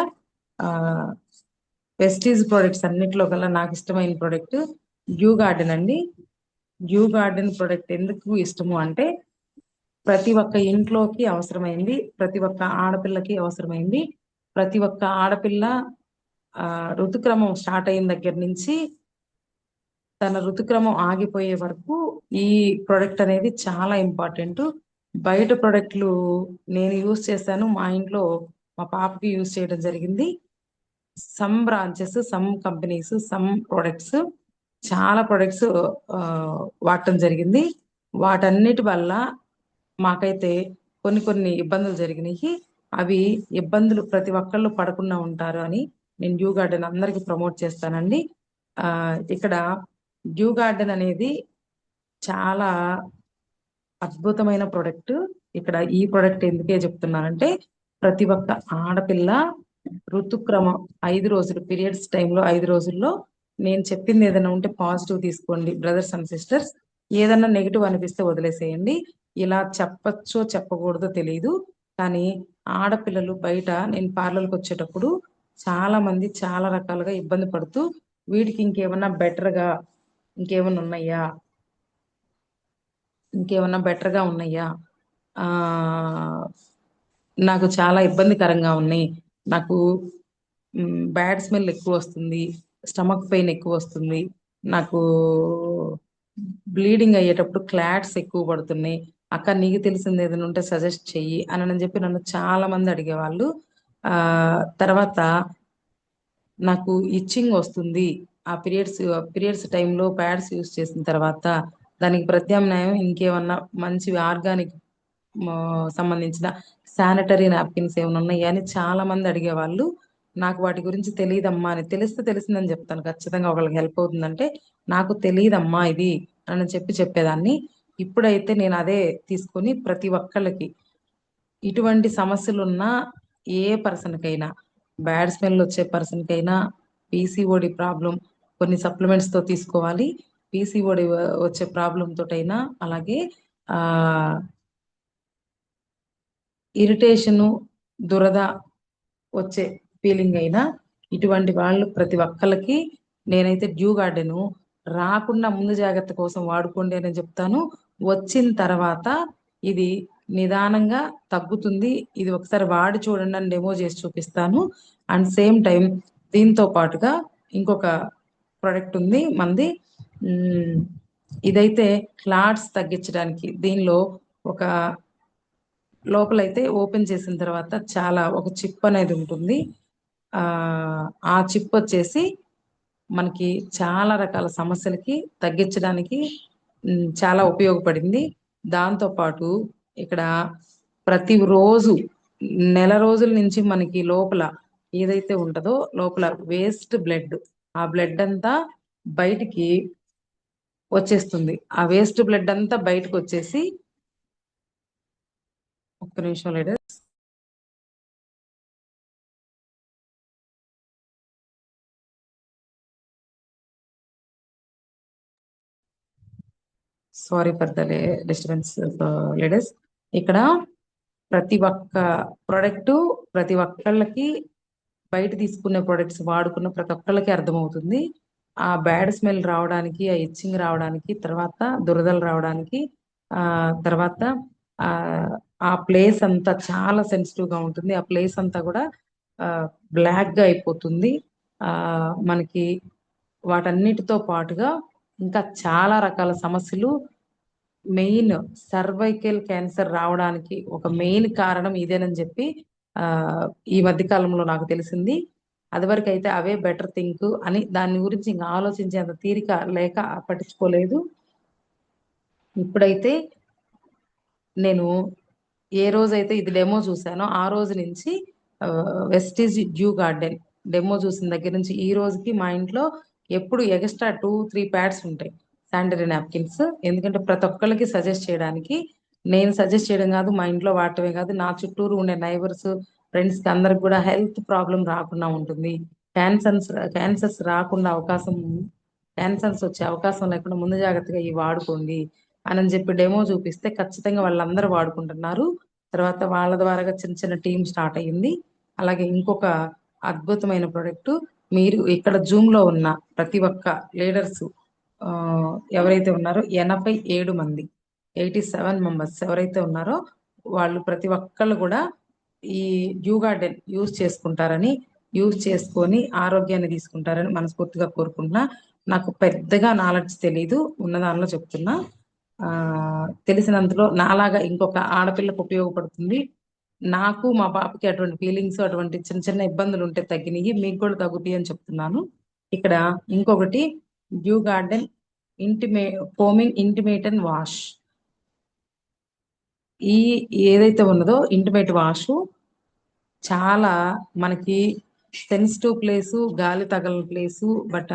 వెస్టీజ్ ప్రొడక్ట్స్ అన్నిట్లో కల్లా నాకు ఇష్టమైన ప్రొడక్ట్ డ్యూ గార్డెన్ అండి. డ్యూ గార్డెన్ ప్రొడక్ట్ ఎందుకు ఇష్టము అంటే, ప్రతి ఒక్క ఇంట్లోకి అవసరమైంది, ప్రతి ఒక్క ఆడపిల్లకి అవసరమైంది. ప్రతి ఒక్క ఆడపిల్ల ఋతుక్రమం స్టార్ట్ అయిన దగ్గర నుంచి తన ఋతుక్రమం ఆగిపోయే వరకు ఈ ప్రొడక్ట్ అనేది చాలా ఇంపార్టెంట్. బయట ప్రొడక్ట్లు నేను యూజ్ చేశాను, మా ఇంట్లో మా పాపకి యూజ్ చేయడం జరిగింది. Some branches, some companies, some products, చాలా ప్రొడక్ట్స్ వాడటం జరిగింది. వాటన్నిటి వల్ల మాకైతే కొన్ని ఇబ్బందులు జరిగినాయి. అవి ఇబ్బందులు ప్రతి ఒక్కళ్ళు పడకుండా ఉంటారు అని నేను డ్యూ గార్డెన్ అందరికి ప్రమోట్ చేస్తానండి. ఇక్కడ డ్యూ గార్డెన్ అనేది చాలా అద్భుతమైన ప్రొడక్ట్. ఇక్కడ ఈ ప్రొడక్ట్ ఎందుకే చెప్తున్నానంటే, ప్రతి ఒక్క ఆడపిల్ల ఋతుక్రమం 5 రోజులు పీరియడ్స్ టైంలో 5 రోజుల్లో నేను చెప్పింది ఏదైనా ఉంటే పాజిటివ్ తీసుకోండి బ్రదర్స్ అండ్ సిస్టర్స్. ఏదన్నా నెగిటివ్ అనిపిస్తే వదిలేసేయండి. ఇలా చెప్పచ్చో చెప్పకూడదో తెలియదు, కానీ ఆడపిల్లలు బయట నేను పార్లర్కి వచ్చేటప్పుడు చాలా మంది చాలా రకాలుగా ఇబ్బంది పడుతూ వీటికి ఇంకేమన్నా బెటర్గా ఇంకేమన్నా ఉన్నాయా, ఇంకేమన్నా బెటర్గా ఉన్నాయా, ఆ నాకు చాలా ఇబ్బందికరంగా ఉన్నాయి, నాకు బ్యాడ్ స్మెల్ ఎక్కువ వస్తుంది, స్టమక్ పెయిన్ ఎక్కువ వస్తుంది, నాకు బ్లీడింగ్ అయ్యేటప్పుడు క్లాట్స్ ఎక్కువ పడుతున్నాయి, అక్క నీకు తెలిసింది ఏదైనా ఉంటే సజెస్ట్ చెయ్యి అని చెప్పి నన్ను చాలా మంది అడిగేవాళ్ళు. ఆ తర్వాత నాకు ఇచ్చింగ్ వస్తుంది, ఆ పీరియడ్స్ టైంలో ప్యాడ్స్ యూస్ చేసిన తర్వాత దానికి ప్రత్యామ్నాయం ఇంకేమన్నా మంచి ఆర్గానిక్ సంబంధించిన శానిటరీ నాప్కిన్స్ ఏమైనా ఉన్నాయా అని చాలా మంది అడిగేవాళ్ళు. నాకు వాటి గురించి తెలియదమ్మా అని, తెలిస్తే తెలిసిందని చెప్తాను, ఖచ్చితంగా ఒకళ్ళకి హెల్ప్ అవుతుందంటే నాకు తెలియదమ్మా ఇది అని చెప్పి చెప్పేదాన్ని. ఇప్పుడైతే నేను అదే తీసుకొని ప్రతి ఒక్కళ్ళకి ఇటువంటి సమస్యలున్న ఏ పర్సన్కైనా, బ్యాడ్ స్మెల్ వచ్చే పర్సన్కైనా, పీసీఓడి ప్రాబ్లం కొన్ని సప్లిమెంట్స్ తో తీసుకోవాలి, పీసీఓడి వచ్చే ప్రాబ్లం తోటైనా, అలాగే ఆ ఇరిటేషను, దురద వచ్చే ఫీలింగ్ అయినా, ఇటువంటి వాళ్ళు ప్రతి ఒక్కళ్ళకి నేనైతే డ్యూ గార్డెను రాకుండా ముందు జాగ్రత్త కోసం వాడుకోండి అని చెప్తాను. వచ్చిన తర్వాత ఇది నిదానంగా తగ్గుతుంది, ఇది ఒకసారి వాడి చూడండి అని డెమో చేసి చూపిస్తాను. అండ్ సేమ్ టైం దీంతో పాటుగా ఇంకొక ప్రొడక్ట్ ఉంది మంది. ఉమ్, ఇదైతే క్లాట్స్ తగ్గించడానికి, దీనిలో ఒక లోపలైతే ఓపెన్ చేసిన తర్వాత చాలా ఒక చిప్ అనేది ఉంటుంది. ఆ ఆ చిప్ వచ్చేసి మనకి చాలా రకాల సమస్యలకి తగ్గించడానికి చాలా ఉపయోగపడింది. దాంతో పాటు ఇక్కడ ప్రతి రోజు నెల రోజుల నుంచి మనకి లోపల ఏదైతే ఉంటుందో లోపల వేస్ట్ బ్లడ్, ఆ బ్లడ్ అంతా బయటికి వచ్చేస్తుంది. ఆ వేస్ట్ బ్లడ్ అంతా బయటకు వచ్చేసి, ఒక్క నిమిషం leader, sorry for the disturbance leaders. ఇక్కడ ప్రతి ఒక్క ప్రొడక్ట్ ప్రతి ఒక్కళ్ళకి బయట తీసుకునే ప్రొడక్ట్స్ వాడుకున్న ప్రతి ఒక్కళ్ళకి అర్థమవుతుంది. ఆ బ్యాడ్ స్మెల్ రావడానికి, ఆ ఇచ్చింగ్ రావడానికి, తర్వాత దురదలు రావడానికి, ఆ తర్వాత ఆ ఆ ప్లేస్ అంతా చాలా సెన్సిటివ్ గా ఉంటుంది, ఆ ప్లేస్ అంతా కూడా బ్లాక్ గా అయిపోతుంది. ఆ మనకి వాటన్నిటితో పాటుగా ఇంకా చాలా రకాల సమస్యలు, మెయిన్ సర్వైకల్ క్యాన్సర్ రావడానికి ఒక మెయిన్ కారణం ఇదేనని చెప్పి ఆ ఈ మధ్య కాలంలో నాకు తెలిసింది. అదివరకు అయితే అవే బెటర్ థింక్ అని దాని గురించి ఇంకా ఆలోచించేంత తీరిక లేక పట్టించుకోలేదు. ఇప్పుడైతే నేను ఏ రోజైతే ఇది డెమో చూసానో ఆ రోజు నుంచి వెస్టీజ్ డ్యూ గార్డెన్ డెమో చూసిన దగ్గర నుంచి ఈ రోజుకి మా ఇంట్లో ఎప్పుడు ఎక్స్ట్రా 2-3 ప్యాడ్స్ ఉంటాయి, శానిటరీ నాప్కిన్స్. ఎందుకంటే ప్రతి ఒక్కరికి సజెస్ట్ చేయడానికి, నేను సజెస్ట్ చేయడం కాదు, మా ఇంట్లో వాడటమే కాదు, నా చుట్టూరు ఉండే నైబర్స్ ఫ్రెండ్స్ కి అందరికి కూడా హెల్త్ ప్రాబ్లం రాకుండా ఉంటుంది, క్యాన్సర్స్ రాకుండా క్యాన్సర్స్ వచ్చే అవకాశం లేకుండా ముందు జాగ్రత్తగా ఇవి వాడుకోండి అని చెప్పి డెమో చూపిస్తే ఖచ్చితంగా వాళ్ళందరూ వాడుకుంటున్నారు. తర్వాత వాళ్ళ ద్వారాగా చిన్న చిన్న టీం స్టార్ట్ అయ్యింది. అలాగే ఇంకొక అద్భుతమైన ప్రొడక్ట్, మీరు ఇక్కడ జూమ్ లో ఉన్న ప్రతి ఒక్క లీడర్స్ ఎవరైతే ఉన్నారో 87 మంది, 87 మెంబర్స్ ఎవరైతే ఉన్నారో వాళ్ళు ప్రతి ఒక్కళ్ళు కూడా ఈ డ్యూ గార్డెన్ యూజ్ చేసుకొని ఆరోగ్యాన్ని తీసుకుంటారని మనస్ఫూర్తిగా కోరుకుంటున్నా. నాకు పెద్దగా నాలెడ్జ్ తెలీదు, ఉన్న దానిలో చెప్తున్నా. ఆ తెలిసినంతలో నాలాగా ఇంకొక ఆడపిల్లకు ఉపయోగపడుతుంది, నాకు మా పాపకి అటువంటి ఫీలింగ్స్ అటువంటి చిన్న చిన్న ఇబ్బందులు ఉంటే తగ్గినాయి, మీకు కూడా తగ్గుతాయి అని చెప్తున్నాను. ఇక్కడ ఇంకొకటి due garden foaming intimate and wash. ఈ ఏదైతే ఉన్నదో ఇంటిమేట్ వాష్ చాలా మనకి సెన్సిటివ్ ప్లేసు, గాలి తగలని ప్లేసు, బట్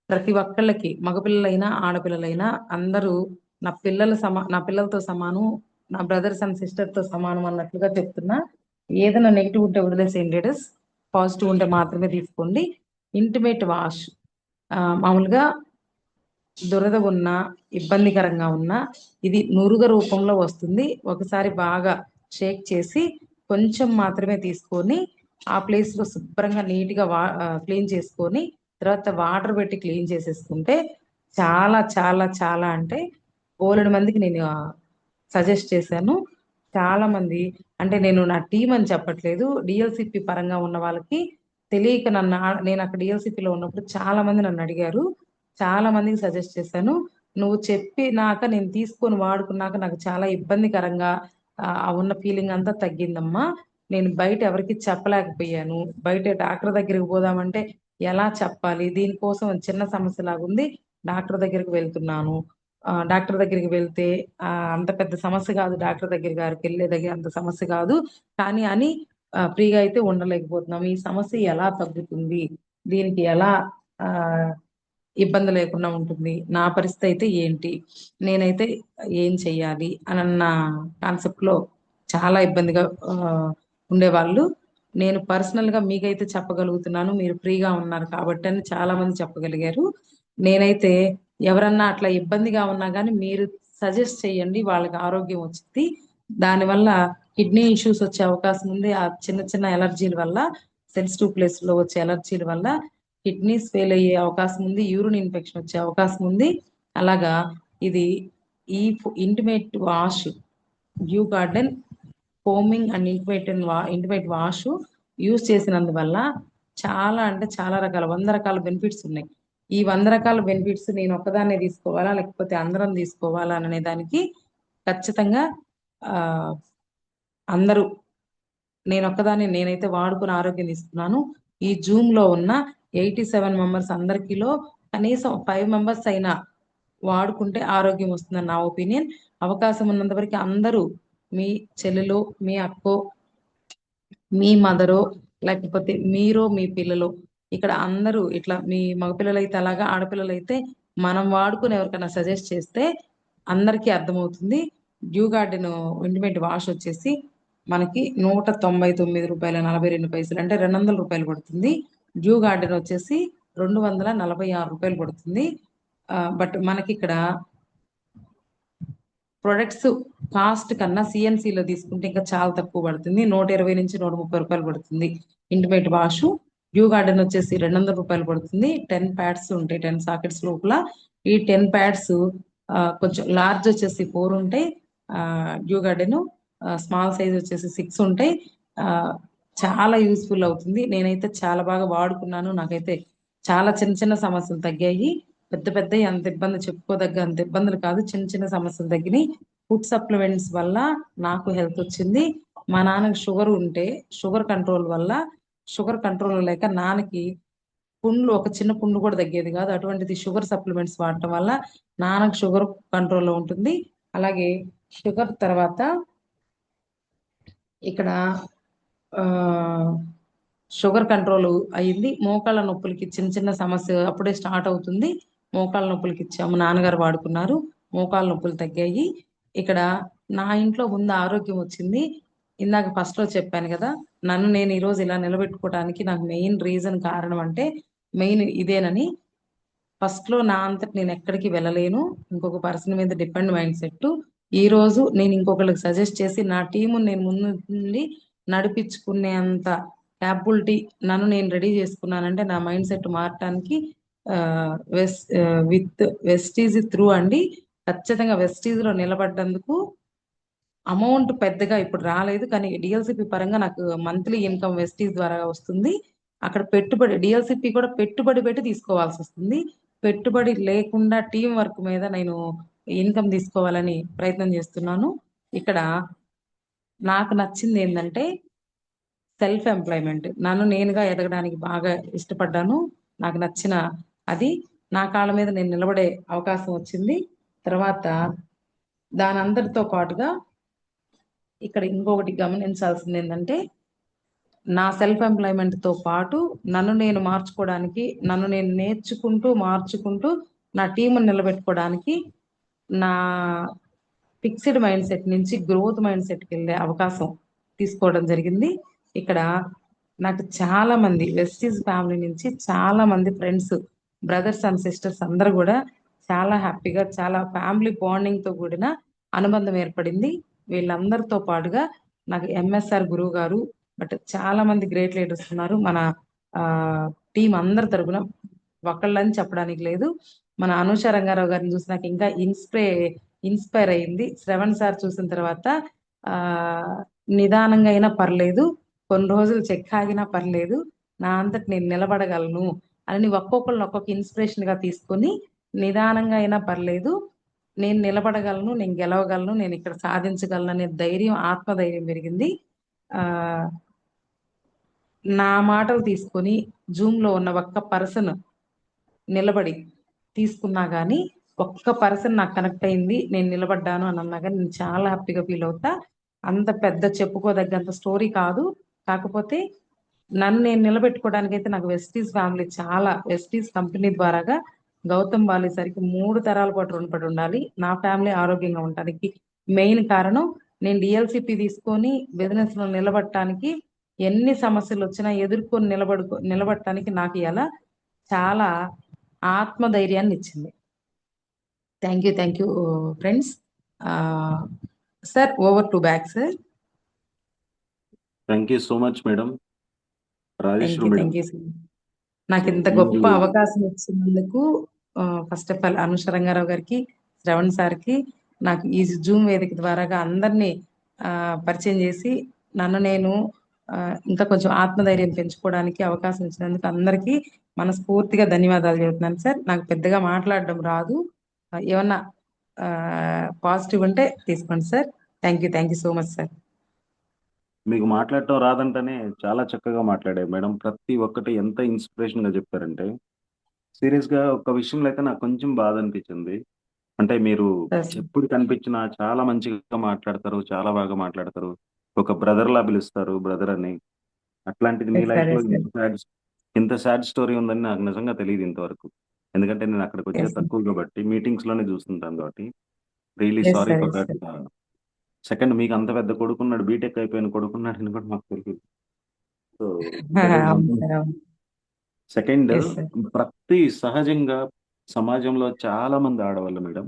ప్రతి ఒక్కళ్ళకి మగపిల్లలైనా ఆడపిల్లలైనా అందరూ నా పిల్లలతో సమానం, నా బ్రదర్స్ అండ్ సిస్టర్ తో సమానం అన్నట్లుగా చెప్తున్నా. ఏదైనా నెగిటివ్ ఉంటే వదిలేసేయండి లేడీస్, పాజిటివ్ ఉంటే మాత్రమే తీసుకోండి. ఇంటిమేట్ వాష్ మామూలుగా దురద ఉన్నా, ఇబ్బందికరంగా ఉన్నా ఇది నురుగ రూపంలో వస్తుంది. ఒకసారి బాగా షేక్ చేసి కొంచెం మాత్రమే తీసుకొని ఆ ప్లేస్ లో శుభ్రంగా నీట్ గా క్లీన్ చేసుకొని తర్వాత వాటర్ పెట్టి క్లీన్ చేసేసుకుంటే చాలా చాలా చాలా అంటే బోలెడు మందికి నేను సజెస్ట్ చేశాను. చాలా మంది, అంటే నేను నా టీం అని చెప్పట్లేదు, డిఎల్సిపి పరంగా ఉన్న వాళ్ళకి తెలియక నేను అక్కడ డిఎల్సిపిలో ఉన్నప్పుడు చాలా మంది నన్ను అడిగారు. చాలా మందికి సజెస్ట్ చేశాను. నువ్వు చెప్పినాక నేను తీసుకొని వాడుకున్నాక నాకు చాలా ఇబ్బందికరంగా ఉన్న ఫీలింగ్ అంతా తగ్గిందమ్మా. నేను బయట ఎవరికి చెప్పలేకపోయాను. బయట డాక్టర్ దగ్గరికి పోదామంటే ఎలా చెప్పాలి, దీనికోసం చిన్న సమస్య లాగుంది, డాక్టర్ దగ్గరికి వెళ్తున్నాను. డాక్టర్ దగ్గరికి వెళ్తే అంత పెద్ద సమస్య కాదు, డాక్టర్ గారికి వెళ్ళే దగ్గర అంత సమస్య కాదు, కానీ అని ఫ్రీగా అయితే ఉండలేకపోతున్నాం. ఈ సమస్య ఎలా తగ్గుతుంది, దీనికి ఎలా ఆ ఇబ్బంది లేకుండా ఉంటుంది, నా పరిస్థితి అయితే ఏంటి, నేనైతే ఏం చెయ్యాలి అన్న కాన్సెప్ట్ లో చాలా ఇబ్బందిగా ఉండేవాళ్ళు. నేను పర్సనల్ గా మీకైతే చెప్పగలుగుతున్నాను, మీరు ఫ్రీగా ఉన్నారు కాబట్టి అని చాలా మంది చెప్పగలిగారు. నేనైతే ఎవరన్నా అట్లా ఇబ్బందిగా ఉన్నా కానీ మీరు సజెస్ట్ చేయండి, వాళ్ళకి ఆరోగ్యం వచ్చింది. దానివల్ల కిడ్నీ ఇష్యూస్ వచ్చే అవకాశం ఉంది. ఆ చిన్న చిన్న ఎలర్జీల వల్ల, సెన్సిటివ్ ప్లేస్ లో వచ్చే ఎలర్జీల వల్ల కిడ్నీస్ ఫెయిల్ అయ్యే అవకాశం ఉంది, యూరిన్ ఇన్ఫెక్షన్ వచ్చే అవకాశం ఉంది. అలాగా ఇది ఈ intimate wash, dew garden foaming and intimate wash use చేసినందువల్ల చాలా అంటే చాలా రకాల 100 రకాల బెనిఫిట్స్ ఉన్నాయి. ఈ 100 రకాల బెనిఫిట్స్ నేను ఒక్కదాన్నే తీసుకోవాలా లేకపోతే అందరం తీసుకోవాలా అనే దానికి ఖచ్చితంగా ఆ అందరూ, నేనైతే వాడుకుని ఆరోగ్యం తీసుకున్నాను. ఈ జూమ్ లో ఉన్న 87 మెంబర్స్ అందరికీలో కనీసం 5 మెంబర్స్ అయినా వాడుకుంటే ఆరోగ్యం వస్తుందని నా ఒపీనియన్. అవకాశం ఉన్నంత వరకు అందరూ, మీ చెల్లెలు, మీ అక్కో, మీ మదరో, లేకపోతే మీరో మీ పిల్లలు, ఇక్కడ అందరూ ఇట్లా మీ మగపిల్లలైతే అలాగా, ఆడపిల్లలైతే మనం వాడుకుని ఎవరికైనా సజెస్ట్ చేస్తే అందరికీ అర్థమవుతుంది. డ్యూ గార్డెన్ ఇంటిమేట్ వాష్ వచ్చేసి మనకి 199 రూపాయల 42 పైసలు, అంటే 200 రూపాయలు పడుతుంది. డ్యూ గార్డెన్ వచ్చేసి 246 రూపాయలు పడుతుంది. బట్ మనకి ఇక్కడ ప్రొడక్ట్స్ కాస్ట్ కన్నా సిఎన్సిలో తీసుకుంటే ఇంకా చాలా తక్కువ పడుతుంది. 120 నుంచి 130 రూపాయలు పడుతుంది ఇంటిమేట్ వాష్. డ్యూ గార్డెన్ వచ్చేసి 200 రూపాయలు పడుతుంది. 10 ప్యాడ్స్ ఉంటాయి, 10 సాకెట్స్ లోపల. ఈ 10 ప్యాడ్స్ కొంచెం లార్జ్ వచ్చేసి 4 ఉంటాయి, డ్యూ గార్డెన్ స్మాల్ సైజ్ వచ్చేసి 6 ఉంటాయి. ఆ, చాలా యూస్ఫుల్ అవుతుంది. నేనైతే చాలా బాగా వాడుకున్నాను, నాకైతే చాలా చిన్న చిన్న సమస్యలు తగ్గాయి. పెద్ద పెద్ద అంత ఇబ్బంది చెప్పుకోదగ్గ అంత ఇబ్బందులు కాదు, చిన్న చిన్న సమస్యలు తగ్గినాయి. ఫుడ్ సప్లిమెంట్స్ వల్ల నాకు హెల్త్ వచ్చింది. మా నాన్నకి షుగర్ ఉంటే షుగర్ కంట్రోల్ వల్ల, షుగర్ కంట్రోల్ లేక నాన్నకి పుండ్లు, ఒక చిన్న పుండు కూడా తగ్గేది కాదు. అటువంటిది షుగర్ సప్లిమెంట్స్ వాడటం వల్ల నాన్నకు షుగర్ కంట్రోల్లో ఉంటుంది. అలాగే షుగర్ తర్వాత ఇక్కడ ఆ షుగర్ కంట్రోల్ అయ్యింది. మోకాళ్ళ నొప్పులకి చిన్న చిన్న సమస్య అప్పుడే స్టార్ట్ అవుతుంది, మోకాళ్ళ నొప్పులకి ఇచ్చాము, నాన్నగారు వాడుకున్నారు, మోకాళ్ళ నొప్పులు తగ్గాయి. ఇక్కడ నా ఇంట్లో ముందు ఆరోగ్యం వచ్చింది. ఇందాక ఫస్ట్ లో చెప్పాను కదా, నన్ను నేను ఈరోజు ఇలా నిలబెట్టుకోవడానికి నాకు మెయిన్ రీజన్, కారణం అంటే మెయిన్ ఇదేనని. ఫస్ట్ లో నా అంతటి నేను ఎక్కడికి వెళ్ళలేను, ఇంకొక పర్సన్ మీద డిపెండ్ మైండ్ సెట్. ఈ రోజు నేను ఇంకొకరికి సజెస్ట్ చేసి నా టీము నేను ముందు నుండి నడిపించుకునేంత క్యాపబిలిటీ నన్ను నేను రెడీ చేసుకున్నానంటే నా మైండ్ సెట్ మారటానికి విత్ వెస్టీజ్ త్రూ అండి. ఖచ్చితంగా వెస్టీజ్ లో నిలబడ్డందుకు అమౌంట్ పెద్దగా ఇప్పుడు రాలేదు, కానీ డిఎల్సిపి పరంగా నాకు మంత్లీ ఇన్కమ్ వెస్టీజ్ ద్వారా వస్తుంది. అక్కడ పెట్టుబడి, డిఎల్సిపి కూడా పెట్టుబడి పెట్టి తీసుకోవాల్సి వస్తుంది. పెట్టుబడి లేకుండా టీం వర్క్ మీద నేను ఇన్కమ్ తీసుకోవాలని ప్రయత్నం చేస్తున్నాను. ఇక్కడ నాకు నచ్చింది ఏంటంటే సెల్ఫ్ ఎంప్లాయ్మెంట్. నన్ను నేనుగా ఎదగడానికి బాగా ఇష్టపడ్డాను. నాకు నచ్చిన అది, నా కాళ్ళ మీద నేను నిలబడే అవకాశం వచ్చింది. తర్వాత దాని అందరితో పాటుగా ఇక్కడ ఇంకొకటి గమనించాల్సింది ఏంటంటే నా సెల్ఫ్ ఎంప్లాయ్మెంట్తో పాటు నన్ను నేను మార్చుకోవడానికి, నన్ను నేను నేర్చుకుంటూ మార్చుకుంటూ నా టీముని నిలబెట్టుకోవడానికి నా ఫిక్స్డ్ మైండ్ సెట్ నుంచి గ్రోత్ మైండ్ సెట్కి వెళ్ళే అవకాశం తీసుకోవడం జరిగింది. ఇక్కడ నాకు చాలా మంది వెస్టీజ్ ఫ్యామిలీ నుంచి చాలా మంది ఫ్రెండ్స్, బ్రదర్స్ అండ్ సిస్టర్స్ అందరూ కూడా చాలా హ్యాపీగా, చాలా ఫ్యామిలీ బాండింగ్తో కూడిన అనుబంధం ఏర్పడింది. వీళ్ళందరితో పాటుగా నాకు ఎంఎస్ఆర్ గురువు గారు, బట్ చాలా మంది గ్రేట్ లీడర్స్ ఉన్నారు మన టీం అందరి తరపున. ఒకళ్ళని చెప్పడానికి లేదు. మన అనూష రంగారావు గారిని చూసి నాకు ఇంకా ఇన్స్పైర్ అయింది. శ్రవణ్ సార్ చూసిన తర్వాత ఆ నిదానంగా అయినా పర్లేదు, కొన్ని రోజులు చెక్ ఆగినా పర్లేదు, నా అంతటి నేను నిలబడగలను అని ఒక్కొక్కరిని ఒక్కొక్క ఇన్స్పిరేషన్ గా తీసుకొని నిదానంగా అయినా పర్లేదు, నేను నిలబడగలను, నేను గెలవగలను, నేను ఇక్కడ సాధించగలను అనే ధైర్యం, ఆత్మధైర్యం పెరిగింది. ఆ నా మాటలు తీసుకొని జూమ్ లో ఉన్న ఒక్క పర్సన్ నిలబడి తీసుకున్నా కానీ, ఒక్క పర్సన్ నాకు కనెక్ట్ అయింది, నేను నిలబడ్డాను అని అన్నా కానీ నేను చాలా హ్యాపీగా ఫీల్ అవుతా. అంత పెద్ద చెప్పుకోదగ్గంత స్టోరీ కాదు, కాకపోతే నన్ను నేను నిలబెట్టుకోవడానికి అయితే నాకు వెస్టీస్ ఫ్యామిలీ, చాలా వెస్టీస్ కంపెనీ ద్వారాగా గౌతమ్ బాలి సరికి 3 తరాల పాటు రుణపడి ఉండాలి. నా ఫ్యామిలీ ఆరోగ్యంగా ఉండడానికి మెయిన్ కారణం, నేను డిఎల్సిపి తీసుకొని బిజినెస్ లో నిలబడటానికి, ఎన్ని సమస్యలు వచ్చినా ఎదుర్కొని నిలబడటానికి నాకు ఇలా చాలా ఆత్మధైర్యాన్ని ఇచ్చింది. Thank you friends. Sir, over to back sir. Thank you so much madam, Rajeshwari madam. Thank you sir. నాకు సో ఇంత గొప్ప మీరు అవకాశం ఇచ్చినందుకు first of all Anusha Rangarao గారికి, శ్రవణ్ సార్కి, నాకు ఈ జూమ్ వేదిక ద్వారాగా అందరినీ పరిచయం చేసి నన్ను నేను ఇంకా కొంచెం ఆత్మధైర్యం పెంచుకోవడానికి అవకాశం ఇచ్చినందుకు అందరికీ మనస్ఫూర్తిగా ధన్యవాదాలు చెబుతున్నాను సార్. నాకు పెద్దగా మాట్లాడడం రాదు, ఏమన్నా పాజిటివ్ ఉంటే తీసుకోండి sir. Thank you so much sir. మీకు మాట్లాడటం రాదంటేనే చాలా చక్కగా మాట్లాడారు మేడం. ప్రతి ఒక్కటి ఎంత ఇన్స్పిరేషన్ గా చెప్పారంటే, సీరియస్ గా ఒక విషయంలో అయితే నాకు కొంచెం బాధ అనిపించింది. అంటే మీరు ఎప్పుడు కనిపించినా చాలా మంచిగా మాట్లాడతారు, చాలా బాగా మాట్లాడతారు. ఒక బ్రదర్ లా పిలుస్తారు, బ్రదర్ అని. అట్లాంటిది మీ లైఫ్ లో ఇంత సాడ్ స్టోరీ ఉందని నాకు నిజంగా తెలియదు ఇంతవరకు. ఎందుకంటే నేను అక్కడికి వచ్చే తక్కువ కాబట్టి, మీటింగ్స్ లోనే చూస్తుంటాను కాబట్టి. Really sorry for that. Second, మీకు అంత పెద్ద కొడుకున్నాడు, బీటెక్ అయిపోయిన కొడుకున్నాడు అని కూడా మాకు తెలియదు. సో సెకండ్, ప్రతి సహజంగా సమాజంలో చాలా మంది ఆడవాళ్ళు మేడం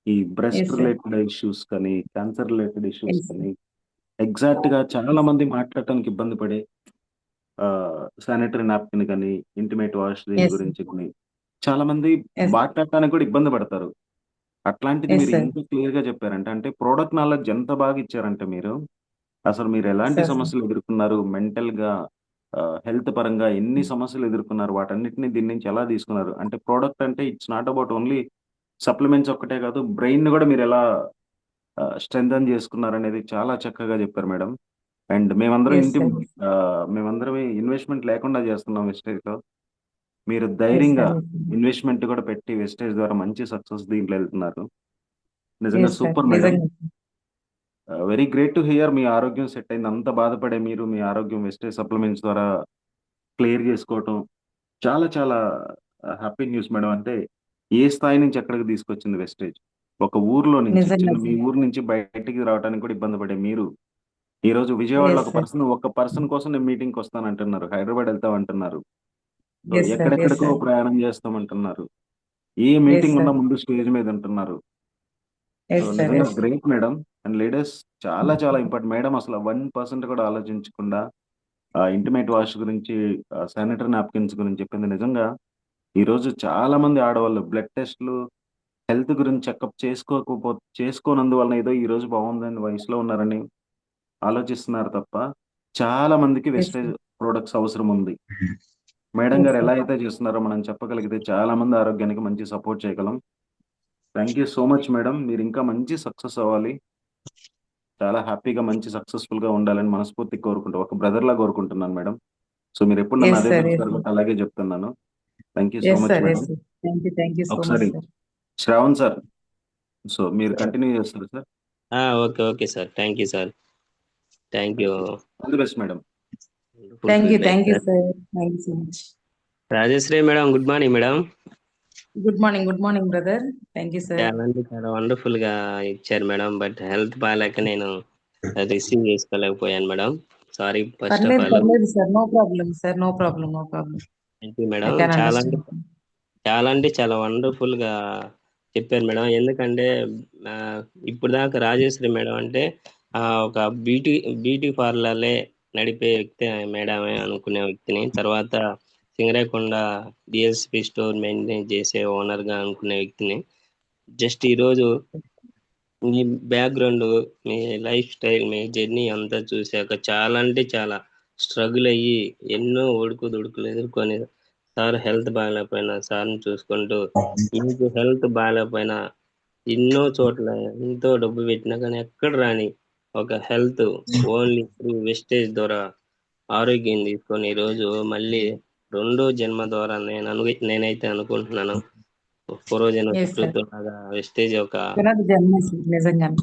ఈ బ్రెస్ట్ రిలేటెడ్ ఇష్యూస్ కానీ, క్యాన్సర్ రిలేటెడ్ ఇష్యూస్ కానీ ఎగ్జాక్ట్ గా చాలా మంది మాట్లాడటానికి ఇబ్బంది పడే, శానిటరీ నాప్కిన్ కానీ, ఇంటిమేట్ వాష్ దీని గురించి కానీ చాలా మంది మాట్లాడటానికి కూడా ఇబ్బంది పడతారు. అట్లాంటిది మీరు ఎంత క్లియర్ గా చెప్పారంటే, అంటే ప్రోడక్ట్ నాలెడ్జ్ ఎంత బాగా ఇచ్చారంటే మీరు, అసలు మీరు ఎలాంటి సమస్యలు ఎదుర్కొన్నారు, మెంటల్ గా, హెల్త్ పరంగా ఎన్ని సమస్యలు ఎదుర్కొన్నారు, వాటన్నిటిని దీని నుంచి ఎలా తీసుకున్నారు. అంటే ప్రోడక్ట్ అంటే it's not about only supplements ఒక్కటే కాదు, బ్రెయిన్ కూడా మీరు ఎలా స్ట్రెంథన్ చేసుకున్నారు అనేది చాలా చక్కగా చెప్పారు మేడం. అండ్ మేమందరం ఇన్వెస్ట్మెంట్ లేకుండా చేస్తున్నాం వెస్టేజ్ లో. మీరు ధైర్యంగా ఇన్వెస్ట్మెంట్ కూడా పెట్టి వెస్టేజ్ ద్వారా మంచి సక్సెస్ దీంట్లో వెళ్తున్నారు. నిజంగా super madam. Very great to hear. మీ ఆరోగ్యం సెట్ అయింది. అంత బాధపడే మీరు మీ ఆరోగ్యం వెస్టేజ్ సప్లిమెంట్స్ ద్వారా క్లియర్ చేసుకోవటం చాలా చాలా హ్యాపీ న్యూస్ మేడం. అంటే ఏ స్థాయి నుంచి ఎక్కడికి తీసుకొచ్చింది వెస్టేజ్. ఒక ఊర్లో నుంచి, మీ ఊరు నుంచి బయటికి రావడానికి కూడా ఇబ్బంది పడే మీరు ఈ రోజు విజయవాడలో ఒక పర్సన్ కోసం నేను మీటింగ్కి వస్తానంటున్నారు, హైదరాబాద్ వెళ్తామంటున్నారు, ఎక్కడెక్కడికో ప్రయాణం చేస్తామంటున్నారు, ఏ మీటింగ్ ఉన్నా ముందు స్టేజ్ మీద ఉంటున్నారు. సో నిజంగా గ్రేట్ మేడం. అండ్ లేడీస్ చాలా చాలా ఇంపార్టెంట్ మేడం. అసలు 1% కూడా ఆలోచించకుండా ఇంటిమేట్ వాష్ గురించి, శానిటరీ నాప్కిన్స్ గురించి చెప్పింది నిజంగా. ఈ రోజు చాలా మంది ఆడవాళ్ళు బ్లడ్ టెస్ట్లు, హెల్త్ గురించి చెకప్ చేసుకోనందువలన ఏదో ఈ రోజు బాగుందని వయసులో ఉన్నారని ఆలోచిస్తున్నారు తప్ప, చాలా మందికి వెస్టేజ్ ప్రొడక్ట్స్ అవసరం ఉంది. మేడం గారు ఎలా అయితే చేస్తున్నారో మనం చెప్పగలిగితే చాలా మంది ఆరోగ్యానికి మంచి సపోర్ట్ చేయగలం. Thank you so much madam. మీరు ఇంకా మంచి సక్సెస్ అవ్వాలి, చాలా హ్యాపీగా మంచి సక్సెస్ఫుల్ గా ఉండాలని మనస్ఫూర్తిగా కోరుకుంటూ, ఒక బ్రదర్ లా కోరుకుంటున్నాను మేడం. సో మీరు ఎప్పుడు నన్ను అదే చెప్తారు, అలాగే చెప్తున్నాను. Thank you so much madam. ఒకసారి శ్రావణ్ సార్, సో మీరు కంటిన్యూ చేస్తారు sir. Okay sir. Thank you sir. Thank you. All the best madam. Thank you feedback sir. Sir. Thank you so much. Rajashree madam, good morning madam. Good morning brother. Thank you sir. చాలా అంటే చాలా wonderful గా ఇచ్చారు madam. But health బాగాలేక నేను receive చేసుకోలేకపోయాను madam. Sorry first of all. పర్లేదు sir. No problem sir. No problem. Thank you I madam. Can చాలా అంటే అండర్స్టాండ్. చాలా వండర్ఫుల్ గా చెప్పారు మేడం. ఎందుకంటే ఆ, ఇప్పుడు దాకా రాజేశ్వరి మేడం అంటే ఒక బ్యూటీ బ్యూటీ పార్లర్లే నడిపే వ్యక్తి మేడమే అనుకునే వ్యక్తిని, తర్వాత సింగరేకొండ డిఎస్పి స్టోర్ మెయింటైన్ చేసే ఓనర్ గా అనుకునే వ్యక్తిని, జస్ట్ ఈరోజు మీ బ్యాక్గ్రౌండ్, మీ లైఫ్ స్టైల్, మీ జర్నీ అంతా చూశాక చాలా అంటే చాలా స్ట్రగుల్ అయ్యి ఎన్నో ఒడుకులు ఎదుర్కొని సార్ హెల్త్ బాగాలేకపోయినా సార్ని చూసుకుంటూ, మీకు హెల్త్ బాగాలేకపోయినా ఎన్నో చోట్ల ఎంతో డబ్బు పెట్టినా కానీ ఎక్కడ రాని ఒక హెల్త్ ఓన్లీ త్రూ వెస్టేజ్ ద్వారా ఆరోగ్యం తీసుకొని ఈరోజు మళ్ళీ రెండో జన్మ ద్వారా నేనైతే అనుకుంటున్నాను పూర్వజన్మ ఎస్ సార్. సుకృతం లాగా వెస్టేజ్ ఒక జర్నీ నిజంగానే.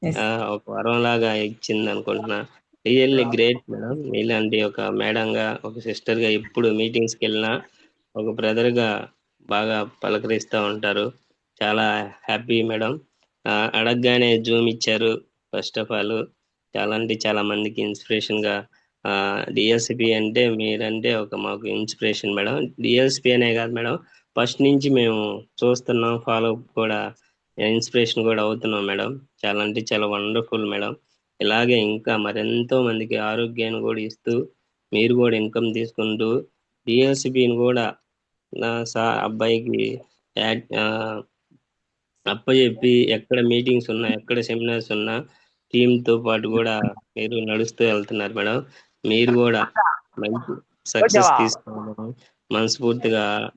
ఎస్. ఆ, ఒక వరం లాగా ఇచ్చింది అనుకుంటున్నా. Really great madam. ఇలాంటి ఒక మేడం గా, ఒక సిస్టర్ గా ఎప్పుడు మీటింగ్స్ కి వెళ్ళినా ఒక బ్రదర్ గా బాగా పలకరిస్తూ ఉంటారు. చాలా హ్యాపీ మేడం. అడగగానే జూమ్ ఇచ్చారు. ఫస్ట్ ఆఫ్ ఆల్ చాలా అంటే చాలా మందికి ఇన్స్పిరేషన్ గా, డిఎస్పి అంటే మీరంటే ఒక మాకు ఇన్స్పిరేషన్ మేడం. డిఎస్పి అనే కాదు మేడం, ఫస్ట్ నుంచి మేము చూస్తున్నాం, ఫాలో కూడా ఇన్స్పిరేషన్ కూడా అవుతున్నాం మేడం. చాలా అంటే చాలా వండర్ఫుల్ మేడం. ఇలాగే ఇంకా మరెంతో మందికి ఆరోగ్యాన్ని కూడా ఇస్తూ మీరు కూడా ఇన్కమ్ తీసుకుంటూ డిఎస్పిని కూడా నా అబ్బాయికి యాడ్- ఆ, అప్పచెప్పి ఎక్కడ మీటింగ్స్ ఉన్నా, ఎక్కడ సెమినార్స్ ఉన్నా టీమ్ తో పాటు కూడా మీరు నడుస్తూ వెళ్తున్నారు మేడం. మీరు కూడా మంచి సక్సెస్ తీసుకోవాలని మనస్ఫూర్తిగా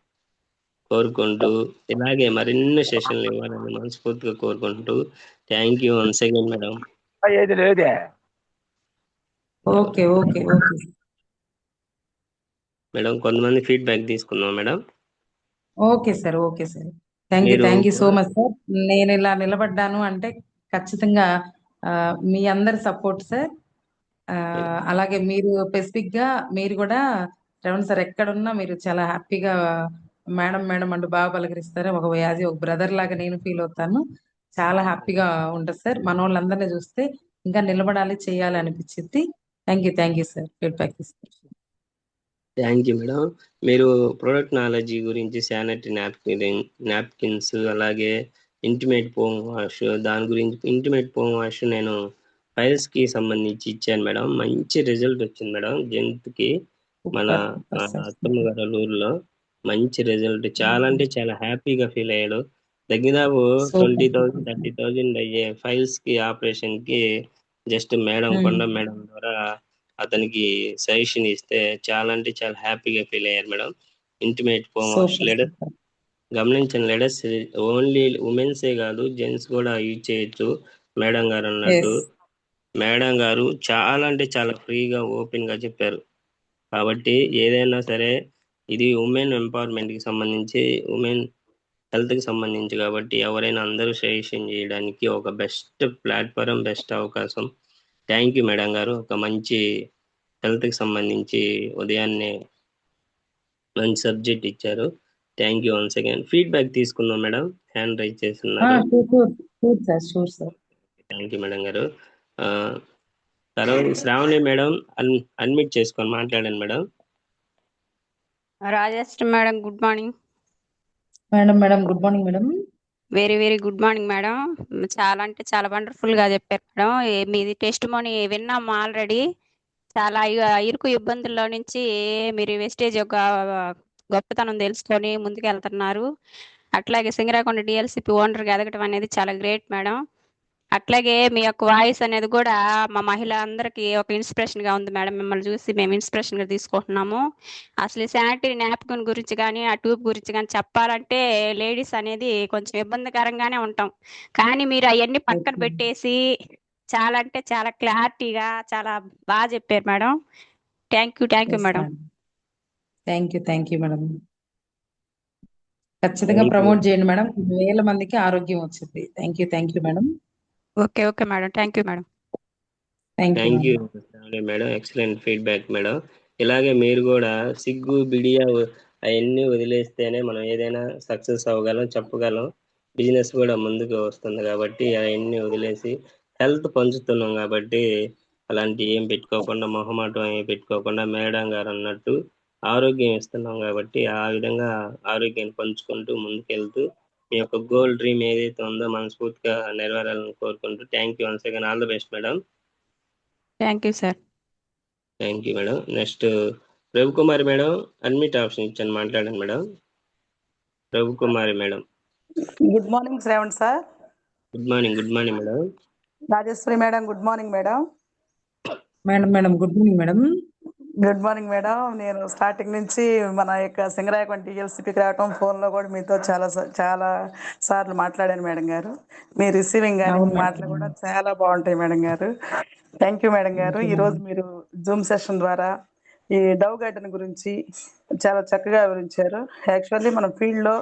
కోరుకుంటూ, ఇలాగే మరిన్ని సెషన్లు ఇవ్వాలని మనస్ఫూర్తిగా కోరుకుంటూ, thank you once again madam. Okay. Madam కొంతమంది ఫీడ్బ్యాక్ తీసుకుందాం మేడం. Okay sir. మీరు thank you so much sir. నేను ఇలా నిలబడ్డాను అంటే ఖచ్చితంగా మీ అందరి సపోర్ట్ సార్. అలాగే మీరు స్పెసిఫిక్ గా మీరు కూడా శ్రవణ్ సార్ ఎక్కడున్నా మీరు చాలా హ్యాపీగా మేడం మేడం అంటూ బాగా పలకరిస్తారు. ఒక యాజ్ ఒక బ్రదర్ లాగా నేను ఫీల్ అవుతాను. చాలా హ్యాపీగా ఉంటుంది సార్. మన వాళ్ళందరినీ చూస్తే ఇంకా నిలబడాలి చేయాలి అనిపించింది. Thank you sir. ఫీడ్బ్యాక్ తీసుకుంటాను. Thank you madam. మీరు ప్రొడక్ట్ నాలెడ్జీ గురించి శానిటరీ నాప్కిన్స్, అలాగే ఇంటిమేట్ ఫోమ్ వాష్, దాని గురించి ఇంటిమేట్ ఫోమ్ వాష్ నేను ఫైల్స్ కి సంబంధించి ఇచ్చాను మేడం. మంచి రిజల్ట్ వచ్చింది మేడం. జెంత్ కి మన సూపర్ సార్. అత్తమ్మ గారి ఊర్లో మంచి రిజల్ట్. చాలా అంటే చాలా హ్యాపీగా ఫీల్ అయ్యాడు. దగ్గరకు సూపర్ 20,000 30,000 అయ్యే ఫైల్స్ కి ఆపరేషన్ కి జస్ట్ మేడం, కొండ మేడం ద్వారా అతనికి సజెషన్ ఇస్తే చాలా అంటే చాలా హ్యాపీగా ఫీల్ అయ్యారు madam. Intimate foam wash super. గమనించండి, లెడర్స్ ఓన్లీ ఉమెన్సే కాదు జెంట్స్ కూడా యూజ్ చేయొచ్చు. మేడం గారు అన్నట్టు ఎస్. మేడం గారు చాలా అంటే చాలా ఫ్రీగా ఓపెన్ గా చెప్పారు. కాబట్టి ఏదైనా సరే ఇది ఉమెన్ ఎంపవర్మెంట్ కి సంబంధించి, ఉమెన్ హెల్త్ కి సంబంధించి కాబట్టి ఎవరైనా అందరూ సజెషన్ చేయడానికి ఒక బెస్ట్ ప్లాట్ఫారం, బెస్ట్ అవకాశం. థ్యాంక్ యూ మేడం గారు. ఒక మంచి హెల్త్ కి సంబంధించి ఉదయాన్నే మంచి సబ్జెక్ట్ ఇచ్చారు. Thank you once again. Feedback తీసుకుందాం మేడం. హ్యాండ్ రైజ్ చేస్తున్నారు. Sure sir. Thank you madam గారు. ఆ, తర్వాత శ్రావణి మేడం అన్మిట్ చేసుకొని మాట్లాడండి madam. Rajashree madam, good morning. Madam good morning madam. Very good morning madam. చాలా అంటే చాలా వండర్ఫుల్ గా చెప్పారు మేడం. మీది టెస్ట్ మోనీ విన్నాము ఆల్రెడీ. చాలా ఇరుకు ఇబ్బందుల్లో నుంచి మీరు వెస్టేజ్ యొక్క గొప్పతనం తెలుసుకొని ముందుకు వెళ్తున్నారు. అట్లాగే సింగరాకొండ డిఎల్సిపి ఓనర్గా ఎదగటం అనేది చాలా గ్రేట్ మేడం. అట్లాగే మీ యొక్క వాయిస్ అనేది కూడా మా మహిళ అందరికీ ఒక ఇన్స్పిరేషన్ గా ఉంది మేడం. మిమ్మల్ని చూసి మేము ఇన్స్పిరేషన్ గా తీసుకుంటున్నాము. అసలు శానిటరీ నాప్కిన్ గురించి కానీ ఆ ట్యూబ్ గురించి కానీ చెప్పాలంటే లేడీస్ అనేది కొంచెం ఇబ్బందికరంగానే ఉంటాం. కానీ మీరు అవన్నీ పక్కన పెట్టేసి చాలా అంటే చాలా క్లారిటీగా చాలా బాగా చెప్పారు madam. Thank you madam. Thank you madam. ఖచ్చితంగా ప్రమోట్ చేయండి మేడం. వేల మందికి ఆరోగ్యం వచ్చింది. Thank you madam. Okay madam. Thank you madam. Thank you madam, excellent feedback madam. ఇలాగే మీరు కూడా సిగ్గు బిడియ అవన్నీ వదిలేస్తేనే మనం ఏదైనా సక్సెస్ అవ్వగలం, చెప్పగలం. బిజినెస్ కూడా ముందుకు వస్తుంది కాబట్టి అవన్నీ వదిలేసి హెల్త్ పంచుతున్నాం కాబట్టి అలాంటి ఏం పెట్టుకోకుండా, మొహమాటం ఏం పెట్టుకోకుండా మేడం గారు అన్నట్టు ఆరోగ్యం ఇస్తున్నాం కాబట్టి ఆ విధంగా ఆరోగ్యాన్ని పంచుకుంటూ ముందుకెళ్తూ మీ యొక్క గోల్ డ్రీమ్ ఏదైతే ఉందో మనస్ఫూర్తిగా నెరవేరాలని కోరుకుంటూ thank you once again, all the best madam. Thank you sir. Thank you madam. Next Ravikumari madam, admit option ఇచ్చాను, మాట్లాడండి madam. Ravikumari madam. Good morning Shravan sir. Good morning. Good morning madam. Rajeshwari madam good morning madam. Madam good morning madam. Good morning madam. నేను starting నుంచి మన యొక్క సింగరాయకొండ టీఎల్సీపీకి రావటం, ఫోన్లో కూడా మీతో చాలా సార్లు మాట్లాడాను మేడం గారు. మీ రిసీవింగ్ కానీ మీ మాటలు కూడా చాలా బాగుంటాయి మేడం గారు. థ్యాంక్ యూ మేడం గారు. ఈరోజు మీరు జూమ్ సెషన్ ద్వారా ఈ డవ్ గార్డెన్ గురించి చాలా చక్కగా వివరించారు. యాక్చువల్లీ మన ఫీల్డ్లో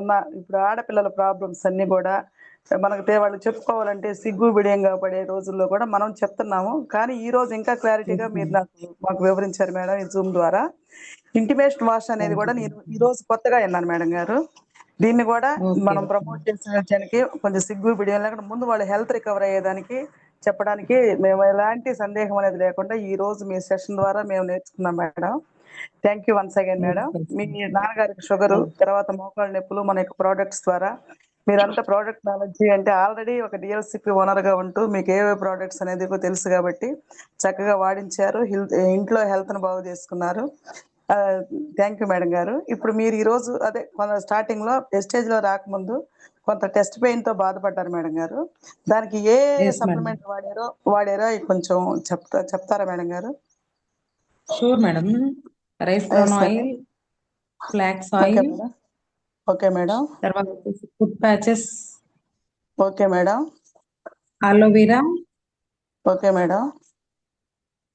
ఉన్న ఇప్పుడు ఆడపిల్లల ప్రాబ్లమ్స్ అన్నీ కూడా మనకు వాళ్ళు చెప్పుకోవాలంటే సిగ్గు బిడియంగా పడే రోజుల్లో కూడా మనం చెప్తున్నాము. కానీ ఈ రోజు ఇంకా క్లారిటీగా మీరు మాకు వివరించారు మేడం ఈ జూమ్ ద్వారా. ఇంటిమేషన్ వాష్ అనేది కూడా నేను ఈ రోజు కొత్తగా విన్నాను మేడం గారు. దీన్ని కూడా మనం ప్రమోట్ చేసేదానికి కొంచెం సిగ్గు బిడియం లేకుండా ముందు వాళ్ళు హెల్త్ రికవర్ అయ్యేదానికి చెప్పడానికి మేము ఎలాంటి సందేహం అనేది లేకుండా ఈ రోజు మీ సెషన్ ద్వారా మేము నేర్చుకున్నాం madam. Thank you once again madam. మీ నాన్నగారికి షుగరు, తర్వాత మోకాళ్ళ నొప్పులు మన యొక్క ప్రోడక్ట్స్ ద్వారా మీరంతా ప్రోడక్ట్ నాలెడ్జ్ అంటే ఆల్రెడీ ఒక డిఎల్సిపి ఓనర్గా ఉంటూ మీకు ఏవే ప్రోడక్ట్స్ అనేది తెలుసు కాబట్టి చక్కగా వాడించారు, ఇంట్లో హెల్త్ను బాగు చేసుకున్నారు. థ్యాంక్ యూ మేడం గారు. ఇప్పుడు మీరు ఈరోజు అదే స్టార్టింగ్లో స్టేజ్లో రాకముందు కొంత టెస్ట్ పెయిన్తో బాధపడ్డారు మేడం గారు. దానికి ఏ సప్లిమెంట్ వాడారో కొంచెం చెప్తారా మేడం గారు? Sure madam. Rice brown oil, flax oil, okay madam. తర్వాత food patches, okay madam. Aloe vera, okay madam.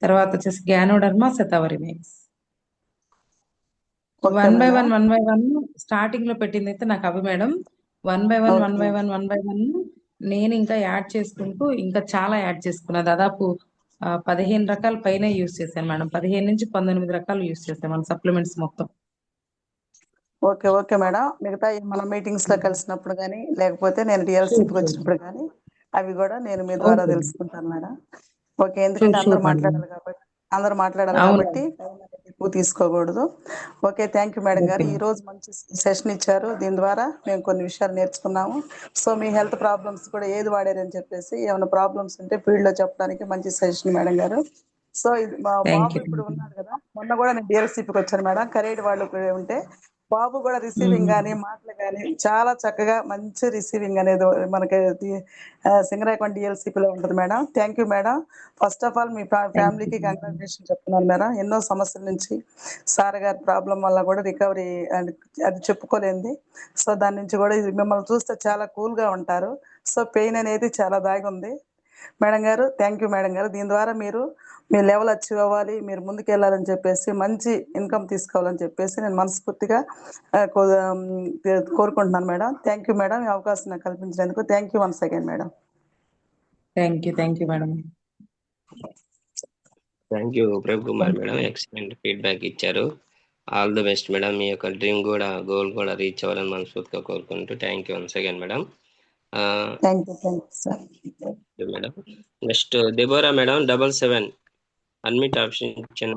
తర్వాత వచ్చేసి ganoderma, shatavari mix. One by one starting లో పెట్టింది అయితే నాకు అవి మేడం. వన్ బై వన్ నేను ఇంకా యాడ్ చేసుకుంటూ ఇంకా చాలా యాడ్ చేసుకున్నా. దాదాపు 15 రకాల పైన యూజ్ చేశాను మేడం. 15 నుంచి 19 రకాలు యూజ్ చేశాను మన సప్లిమెంట్స్ మొత్తం. Okay madam. మిగతా మన మీటింగ్స్ లో కలిసినప్పుడు కానీ లేకపోతే నేను డిఎల్సీకి వచ్చినప్పుడు కానీ అవి కూడా నేను మీ ద్వారా తెలుసుకుంటాను మేడం. ఓకే, ఎందుకంటే అందరూ మాట్లాడాలి కాబట్టి ఎక్కువ తీసుకోకూడదు. ఓకే, థ్యాంక్ యూ మేడం గారు. ఈ రోజు మంచి సెషన్ ఇచ్చారు. దీని ద్వారా మేము కొన్ని విషయాలు నేర్చుకున్నాము. సో మీ హెల్త్ ప్రాబ్లమ్స్ కూడా ఏది వాడారని చెప్పేసి ఏమైనా ప్రాబ్లమ్స్ ఉంటే ఫీల్డ్ లో చెప్పడానికి మంచి సెషన్ మేడం గారు. సో ఇది మా బాబు ఇప్పుడు ఉన్నాడు కదా, మొన్న కూడా నేను డిఎల్సీపీకి వచ్చాను మేడం. కరేడ్ వాళ్ళు ఉంటే బాబు కూడా రిసీవింగ్ కానీ మాటలు కానీ చాలా చక్కగా మంచి రిసీవింగ్ అనేది మనకి సింగరాయకొండ డిఎల్సీపీలో ఉంటుంది madam. Thank you madam. First of all మీ ఫ్యామిలీకి కంగ్రాచులేషన్ చెప్తున్నాను మేడం. ఎన్నో సమస్యల నుంచి సార్ గారి ప్రాబ్లం వల్ల కూడా రికవరీ అది చెప్పుకోలేంది. సో దాని నుంచి కూడా మిమ్మల్ని చూస్తే చాలా కూల్గా ఉంటారు. సో పెయిన్ అనేది చాలా దాగి ఉంది మేడం గారు. థ్యాంక్ యూ మేడం గారు. దీని ద్వారా మీరు మీ లెవెల్ అచీవ్ అవ్వాలి, మీరు ముందుకు వెళ్ళాలని చెప్పేసి మంచి ఇన్కమ్ తీసుకోవాలని చెప్పేసి నేను మనస్ఫూర్తిగా కోరుకుంటున్నాను మేడం. Thank you madam. ఈ అవకాశం నాకు కల్పించినందుకు thank you once again madam. Thank you madam. Thank you Prem Kumar madam, excellent feedback ఇచ్చారు. All the best madam. మీ యొక్క డ్రీమ్ కూడా గోల్ కూడా రీచ్ అవ్వాలని మనస్ఫూర్తిగా కోరుకుంటూ thank you once again madam. Madam next Deborah madam 77 admit option ఇచ్చాను.